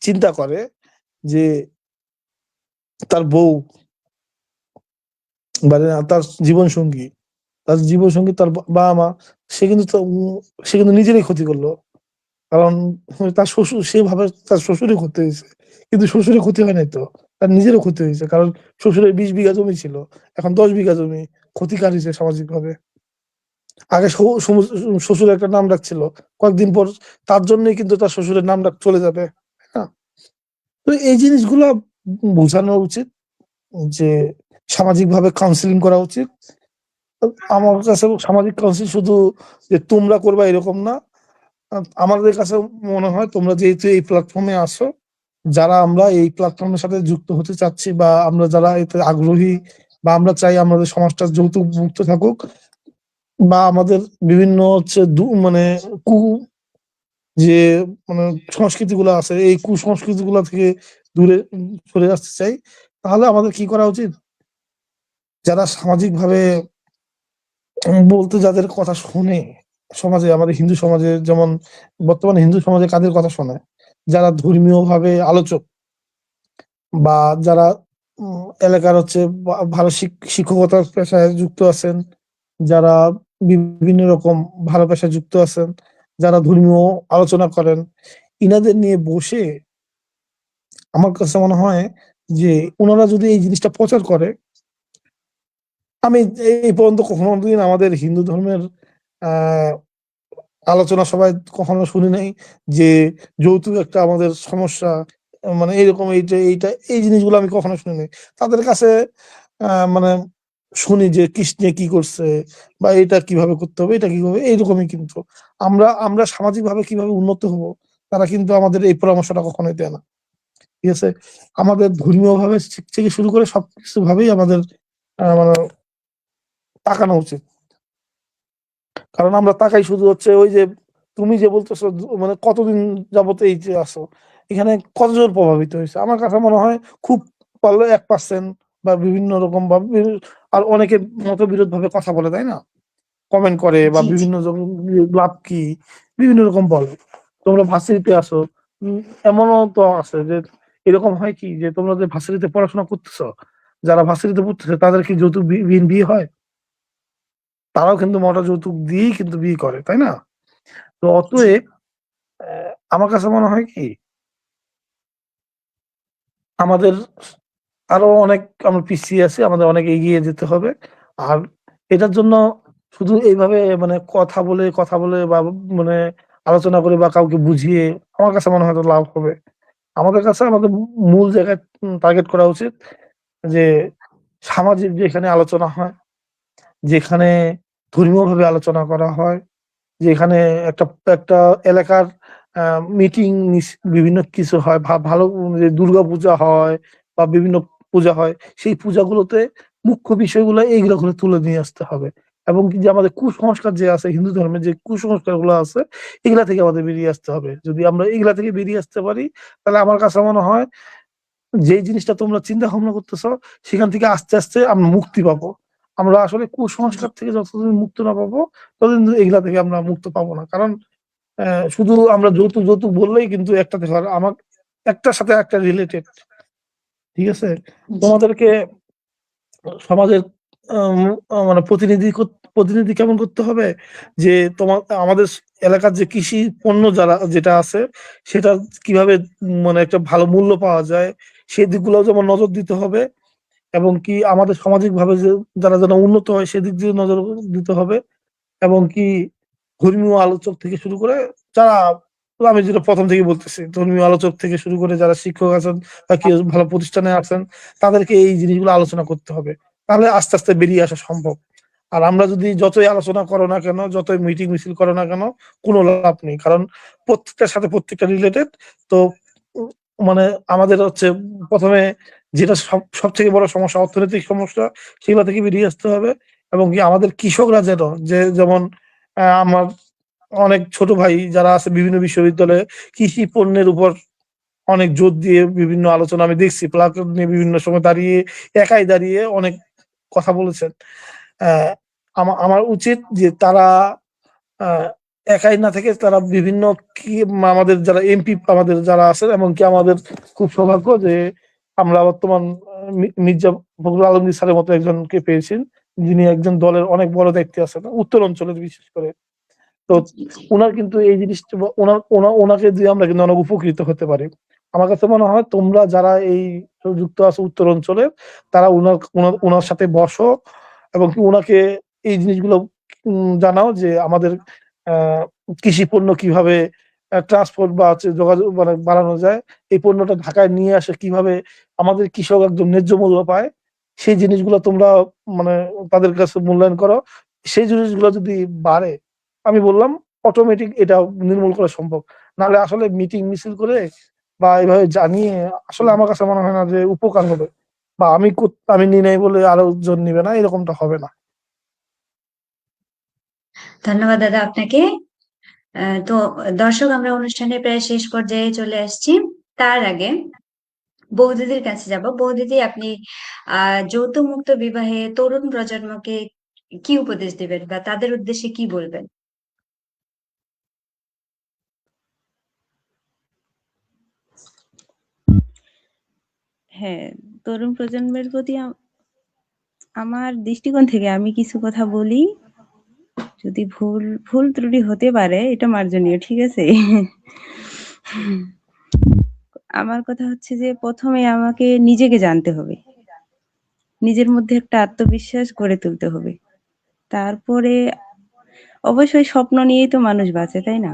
চিন্তা করে যে তার বউ বা তার জীবন সঙ্গী, তার বাবা মা, সে কিন্তু নিজেরই ক্ষতি করলো। কারণ তার শ্বশুর, সে ভাবে তার শ্বশুরের ক্ষতি হয়েছে, কিন্তু শ্বশুরের ক্ষতি হয় নাই তো, তার নিজেরও ক্ষতি হয়েছে। কারণ শ্বশুরের 20 বিঘা জমি ছিল, এখন 10 বিঘা জমি। ক্ষতিকার হয়েছে সামাজিক ভাবে। আগে শ্বশুরের একটা নাম ডাকছিল, কয়েকদিন পর তার জন্যই কিন্তু তার শ্বশুরের নাম ডাক চলে যাবে। হ্যাঁ, তো এই জিনিসগুলো বোঝানো উচিত যে সামাজিক ভাবে কাউন্সিলিং করা উচিত। আমার কাছে সামাজিক কাউন্সিল শুধু যে তোমরা করবা এরকম না। আমাদের কাছে মনে হয় তোমরা যেহেতু এই প্ল্যাটফর্মে আসো, যারা আমরা এই প্ল্যাটফর্মের সাথে যুক্ত হতে চাচ্ছি, বা আমরা যারা এতে আগ্রহী, বা আমরা চাই আমাদের সমাজটা যৌতুক মুক্ত থাকুক, বা আমাদের বিভিন্ন হচ্ছে মানে কু যে মানে সংস্কৃতি গুলো আছে, এই কুসংস্কৃতি গুলা থেকে দূরে সরে আসতে চাই, তাহলে আমাদের কি করা উচিত? যারা সামাজিক ভাবে বলতে যাদের কথা শোনে, সমাজে, আমাদের হিন্দু সমাজে যেমন বর্তমানে হিন্দু সমাজে কাদের কথা শোনে? যারা ধর্মীয়ভাবে আলোচক বা যারা এলাকার হচ্ছে ভালো শিক্ষকতার পেশায় যুক্ত আছেন, যারা বিভিন্ন রকম ভালো পেশায় যুক্ত আছেন, যারা ধর্মীয় আলোচনা করেন, ইনাদের নিয়ে বসে আমার কাছে মনে হয় যে উনারা যদি এই জিনিসটা প্রচার করে, আমি এই পর্যন্ত কোনদিন আমাদের হিন্দু ধর্মের আহ আলোচনা সবাই কখনো শুনি নাই যে যৌতুক একটা আমাদের সমস্যা, মানে এইরকম এইটা এই জিনিসগুলো আমি কখনো শুনি নাই। তাদের কাছে মানে শুনি যে কৃষ্ণে কি করছে বা এটা কিভাবে করতে হবে, এটা কিভাবে, এইরকমই। কিন্তু আমরা সামাজিক ভাবে কিভাবে উন্নত হব, তারা কিন্তু আমাদের এই পরামর্শটা কখনোই দেয় না। ঠিক আছে, আমাদের ধর্মীয় ভাবে থেকে শুরু করে সবকিছু ভাবেই আমাদের মানে তাকানো উচিত। কারণ আমরা তাকাই শুধু হচ্ছে ওই যে তুমি যে বলতেছো মানে কতদিন যাবত এই যে আসো, এখানে কতজন প্রভাবিত হয়েছে? আমার কাছে মনে হয় খুব পারলে 1% বা বিভিন্ন রকম ভাবে আর অনেকে মতবিরোধ ভাবে কথা বলে, তাই না? কমেন্ট করে বা জি, জি। বিভিন্ন লাভ কি বিভিন্ন রকম বলে। তোমরা ভার্সিটিতে আসো, এমনও তো আছে যে এরকম হয় কি যে তোমরা যে ভার্সিটিতে পড়াশোনা করতেছো, যারা ভার্সিটিতে পড়তেছে তাদের কি যৌতুক বিয়ে হয়? তারাও কিন্তু মোটা যৌতুক দিয়েই কিন্তু বিয়ে করে, তাই না? তো জি। অতএব আমার কাছে মনে হয় কি আমাদের আরো অনেক আমরা পিছিয়ে আছি, আমাদের অনেক এগিয়ে যেতে হবে। আর এটার জন্য শুধু এইভাবে মানে কথা বলে বা মানে আলোচনা করে বা কাউকে বুঝিয়ে আমার কাছে মনে হয় তো লাভ হবে। আমাদের কাছে আমাদের মূল জায়গায় টার্গেট করা উচিত যে সামাজিক যেখানে আলোচনা হয়, যেখানে ধর্মীয়ভাবে আলোচনা করা হয়, যেখানে একটা একটা এলাকার মিটিং বিভিন্ন কিছু হয়, ভালো যে দুর্গাপূজা হয় বা বিভিন্ন পূজা হয়, সেই পূজাগুলোতে মুখ্য বিষয়গুলো এইগুলো করে তুলে নিয়ে আসতে হবে। এবং কি যে আমাদের কুসংস্কার যে আছে, হিন্দু ধর্মের যে কুসংস্কার গুলো আছে, এগুলা থেকে আমাদের বেরিয়ে আসতে হবে। যদি আমরা এগুলা থেকে বেরিয়ে আসতে পারি, তাহলে আমার কাছে মনে হয় যে জিনিসটা তোমরা চিন্তা ভাবনা করতেছো, সেখান থেকে আস্তে আস্তে আমরা মুক্তি পাবো। আমরা আসলে জি। কুসংস্কার থেকে যতদিন মুক্ত না পাবো, ততদিন এগুলা থেকে আমরা মুক্ত পাবো না। কারণ শুধু আমরা যৌতুক যৌতুক বললেই কিন্তু একটা দেখো, আর আমার একটার সাথে একটা রিলেটেড। ঠিক আছে, জি। তোমাদেরকে সমাজের আম, মানে প্রতিনিধি কেমন করতে হবে যে তোমার আমাদের এলাকার যে কৃষি পণ্য যারা যেটা আছে, সেটা কিভাবে মানে একটা ভালো মূল্য পাওয়া যায়, সেই দিকগুলো যেমন নজর দিতে হবে। এবং কি আমাদের সামাজিক ভাবে যে যারা যেন উন্নত হয় সেদিক দিয়ে নজর দিতে হবে। এবং কি ধর্মীয় আলোচক থেকে শুরু করে যারা, আমি যেটা প্রথম থেকে বলতেছি, ধর্মীয় আলোচক থেকে শুরু করে যারা শিক্ষক আছেন বা কেউ ভালো প্রতিষ্ঠানে আছেন, তাদেরকে এই জিনিসগুলো আলোচনা করতে হবে। তাহলে আস্তে আস্তে বেরিয়ে আসা সম্ভব। আর আমরা যদি যতই আলোচনা করো না কেন, যতই মিটিং মিছিল করো না কেন, কোনো লাভ নেই। কারণ প্রত্যেকটার সাথে প্রত্যেকটা রিলেটেড। তো উম, মানে আমাদের হচ্ছে প্রথমে যেটা সব থেকে বড় সমস্যা, অর্থনৈতিক সমস্যা, সেগুলো থেকে বেরিয়ে আসতে হবে। এবং কি আমাদের কৃষকরা যেন যেমন আমার অনেক ছোট ভাই যারা আছে বিভিন্ন বিশ্ববিদ্যালয়ে কৃষি পণ্যের উপর অনেক জোর দিয়ে বিভিন্ন আলোচনা আমি দেখছি, প্লাটুন নিয়ে বিভিন্ন সময় দাঁড়িয়ে একাই দাঁড়িয়ে অনেক কথা বলেছেন। আহ, আমার উচিত যে তারা আহ, একাই না থেকে তারা বিভিন্ন কি আমাদের যারা এমপি আমাদের যারা আছেন, এমনকি আমাদের খুব সৌভাগ্য যে আমরা বর্তমান মির্জা ফখরুল আলমগীর স্যারের মতো একজনকে পেয়েছেন, যিনি একজন দলের অনেক বড় দায়িত্বে আছেন উত্তর অঞ্চলের, বিশেষ করে। তো জি। ওনার কিন্তু এই জিনিসটা ওনাকে দিয়ে আমরা কিন্তু অনেক উপকৃত হতে পারি। আমার কাছে মনে হয় তোমরা যারা এই যুক্ত আছো উত্তর অঞ্চলে, তারা ওনার সাথে বসো এবং কি ওনাকে এই জিনিসগুলো জানাও যে আমাদের আহ কৃষি পণ্য কিভাবে ট্রান্সপোর্ট বা হচ্ছে যোগাযোগ মানে বাড়ানো যায়, এই পণ্যটা ঢাকায় নিয়ে আসে কিভাবে, আমাদের কৃষক একদম ন্যায্য মূল্য পায়, সেই জিনিসগুলো তোমরা মানে তাদের কাছে মূল্যায়ন করো। সেই জিনিসগুলো যদি বাড়ে, আমি বললাম অটোমেটিক এটা নির্মূল করা সম্ভব। নাহলে আসলে মিটিং মিছিল করে বা এইভাবে জানিয়ে আসলে আমার কাছে মনে হয় না যে উপকার হবে। বা আমি নিই নাই বলে আরো জন নিবে না, এরকমটা হবে না। ধন্যবাদ দাদা আপনাকে। তো দর্শক, আমরা অনুষ্ঠানের প্রায় শেষ পর্যায়ে চলে আসছি। তার আগে বৌদিদির কাছে যাব। বৌদিদি, আপনি যৌতুক মুক্ত বিবাহে তরুণ প্রজন্মকে কি উপদেশ দিবেন বা তাদের উদ্দেশ্যে কি বলবেন? হ্যাঁ, তরুণ প্রজন্মের প্রতি আমার দৃষ্টিকোণ থেকে আমি কিছু কথা বলি। যদি ভুল ত্রুটি হতে পারে এটা মার্জনীয়, ঠিক আছে? আমার কথা হচ্ছে যে প্রথমে আমাকে নিজেকে জানতে হবে। নিজের মধ্যে একটা আত্মবিশ্বাস গড়ে তুলতে হবে। তারপরে অবশ্যই স্বপ্ন নিয়েই তো মানুষ বাঁচে, তাই না?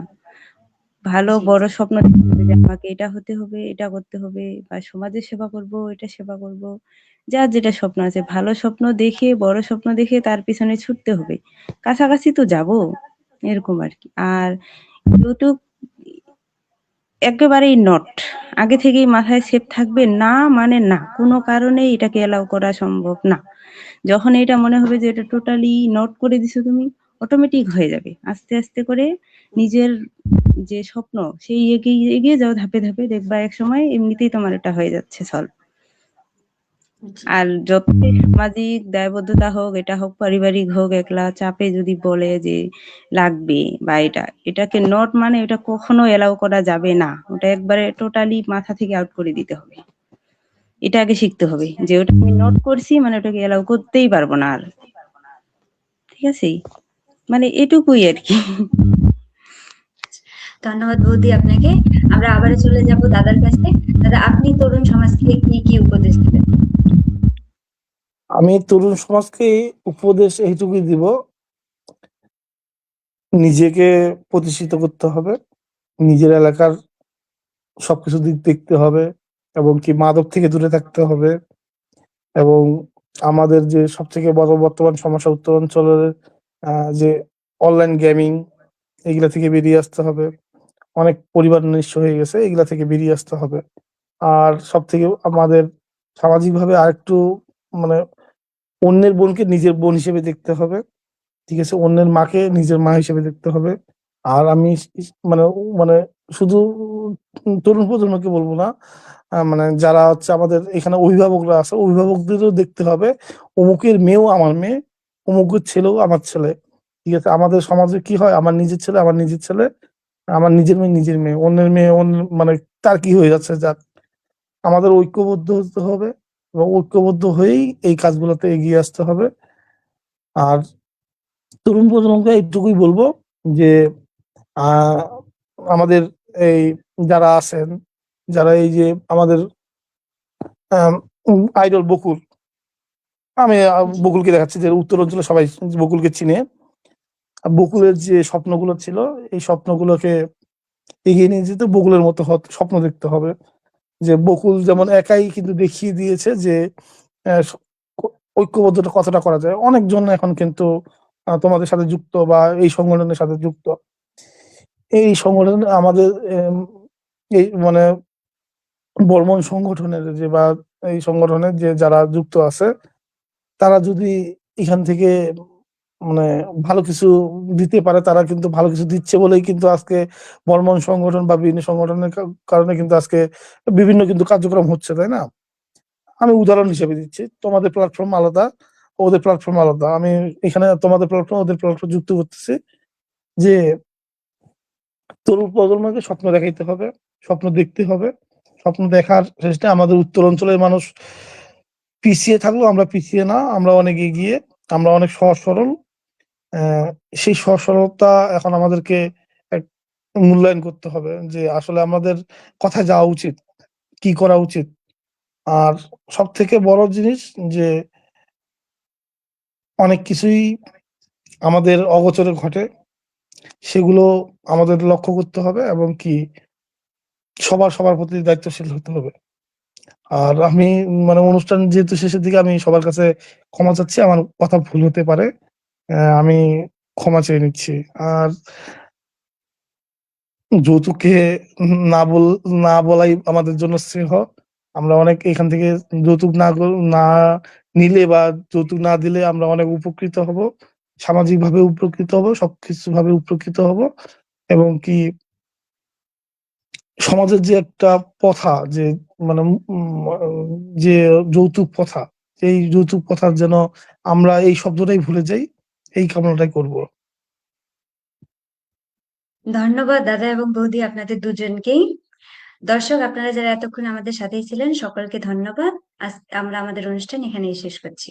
ভালো জি, বড় জি। স্বপ্ন দেখতে হবে যে আমাকে এটা হতে হবে, এটা করতে হবে, বা সমাজের সেবা করব, এটা সেবা করব। যার যেটা স্বপ্ন আছে, ভালো স্বপ্ন দেখে, বড় স্বপ্ন দেখে তার পিছনে ছুটতে হবে। কাছাকাছি তো যাবো, এরকম আরকি। আর ইউটিউব একেবারেই নট। আগে থেকেই মাথায় সেট থাকবে, না মানে না। কোনো কারণেই এটাকে এলাও করা সম্ভব না। যখন এটা মনে হবে যে এটা টোটালি নট করে দিছো তুমি, অটোমেটিক হয়ে যাবে। আস্তে, আস্তে করে নিজের যে স্বপ্ন সেই এগিয়ে, এগিয়ে যাও ধাপে, ধাপে, দেখবা একসময় এমনিতেই তোমার এটা হয়ে যাচ্ছে সলভ। জি। আর যতই সামাজিক দায়বদ্ধতা হোক, এটা হোক পারিবারিক হোক, একলা চাপে যদি বলে যে লাগবে বা এটাকে নট মানে এটা কখনো এলাও করা যাবে না। ওটা একবারে টোটালি মাথা থেকে আউট করে দিতে হবে। এটা আগে শিখতে হবে যে ওটা আমি নোট করছি মানে ওটাকে এলাও করতেই পারবো না আর। ঠিক আছে? মানে এটুকুই আরকি। ধন্যবাদ বৌদি আপনাকে। আমরা আবারও চলে যাব দাদার কাছে। দাদা, আপনি তরুণ সমাজকে কি উপদেশ দিবেন? আমি তরুণ সমাজকে উপদেশ এইটুকুই দিব, নিজেকে প্রতিষ্ঠিত করতে হবে, নিজের এলাকার সবকিছু দিক দেখতে হবে, এবং কি মাদক থেকে দূরে থাকতে হবে, এবং আমাদের যে সবথেকে বড় বর্তমান সমস্যা উত্তরাঞ্চলের যে অনলাইন গেমিং, এগুলা থেকে বেরিয়ে আসতে হবে। অনেক পরিবার নিঃস্ব হয়ে গেছে, এগুলা থেকে বেরিয়ে আসতে হবে। আর সবথেকে আমাদের সামাজিকভাবে আরেকটু মানে অন্যের বোনকে নিজের বোন হিসেবে দেখতে হবে। ঠিক আছে? অন্যের মাকে নিজের মা হিসেবে দেখতে হবে। আর আমি মানে মানে শুধু তরুণ প্রজন্মকে বলবো না, মানে যারা হচ্ছে আমাদের এখানে অভিভাবকরা আছে, অভিভাবকদেরও দেখতে হবে অমুকের মেয়েও আমার মেয়ে, অমুকের ছেলেও আমার ছেলে। ঠিক আছে? আমাদের সমাজে কি হয়, আমার নিজের ছেলে আমার নিজের ছেলে, আমার নিজের মেয়ে নিজের মেয়ে, অন্যের মেয়ে অন্য, মানে তার কি হয়ে যাচ্ছে যাক। আমাদের ঐক্যবদ্ধ হতে হবে, এবং ঐক্যবদ্ধ হয়েই এই কাজগুলোতে এগিয়ে আসতে হবে। আর তরুণ প্রজন্মকে এইটুকুই বলবো যে আহ আমাদের এই যারা আছেন, যারা এই যে আমাদের আইডল বকুল, আমি জি, বকুলকে দেখাচ্ছি যে উত্তরাঞ্চলে সবাই বকুলকে চিনে। জি, বকুলের যে স্বপ্নগুলো ছিল, এই স্বপ্নগুলোকে এগিয়ে নিয়ে যেতে বকুলের মতো স্বপ্ন দেখতে হবে। যে বকুল যেমন জি, একাই কিন্তু দেখিয়ে দিয়েছে যে আহ, স- ঐক্যবদ্ধতা কতটা করা যায়। অনেকজন এখন কিন্তু তোমাদের সাথে যুক্ত বা এই সংগঠনের সাথে যুক্ত। এই সংগঠন আমাদের এই মানে বর্মন সংগঠনের যে বা এই সংগঠনের যে যারা যুক্ত আছে, তারা যদি এখান থেকে মানে ভালো কিছু দিতে পারে, তারা কিন্তু ভালো কিছু দিচ্ছে বলেই কিন্তু আজকে বর্মন সংগঠন বা বিভিন্ন সংগঠনের কারণে কিন্তু আজকে বিভিন্ন কিন্তু কার্যক্রম হচ্ছে, তাই না? আমি উদাহরণ হিসেবে দিচ্ছি, তোমাদের প্ল্যাটফর্ম আলাদা, ওদের প্ল্যাটফর্ম আলাদা। আমি এখানে তোমাদের প্ল্যাটফর্ম ওদের প্ল্যাটফর্ম যুক্ত করতেছি যে তরুণ প্রজন্মকে স্বপ্ন দেখাইতে হবে, স্বপ্ন দেখতে হবে। স্বপ্ন দেখার চেষ্টা, আমাদের উত্তর অঞ্চলের মানুষ পিছিয়ে থাকলেও আমরা পিছিয়ে না, আমরা অনেক এগিয়ে, আমরা অনেক সহজ সরল। আহ, সেই সহজ সরলতা এখন আমাদেরকে এক মূল্যায়ন করতে হবে যে আসলে আমাদের কোথায় যাওয়া উচিত, কি করা উচিত। আর সব থেকে বড় জিনিস যে অনেক কিছুই আমাদের অগোচরে ঘটে, সেগুলো আমাদের লক্ষ্য করতে হবে, এবং কি সবার প্রতি দায়িত্বশীল হতে হবে। আর আমি মানে অনুষ্ঠান যেহেতু শেষের দিকে, আমি সবার কাছে ক্ষমা চাচ্ছি, আমার কথা ভুল হতে পারে, আমি ক্ষমা চেয়ে নিচ্ছি। আর যৌতুককে না বল না বলাই আমাদের জন্য শ্রেয়। আমরা অনেক এখান থেকে যৌতুক না নিলে বা যৌতুক না দিলে আমরা অনেক উপকৃত হব, সামাজিক ভাবে উপকৃত হব, সবকিছু ভাবে উপকৃত হব। এবং কি সমাজের যে একটা প্রথা যে মানে যে যৌতুক প্রথা, এই যৌতুক প্রথার যেন আমরা এই শব্দটাই ভুলে যাই, এই কামনাটাই করব। ধন্যবাদ দাদা এবং বৌদি আপনাদের দুজনকেই। দর্শক, আপনারা যারা এতক্ষণ আমাদের সাথেই ছিলেন সকলকে ধন্যবাদ। আজ আমরা আমাদের অনুষ্ঠান এখানেই শেষ করছি।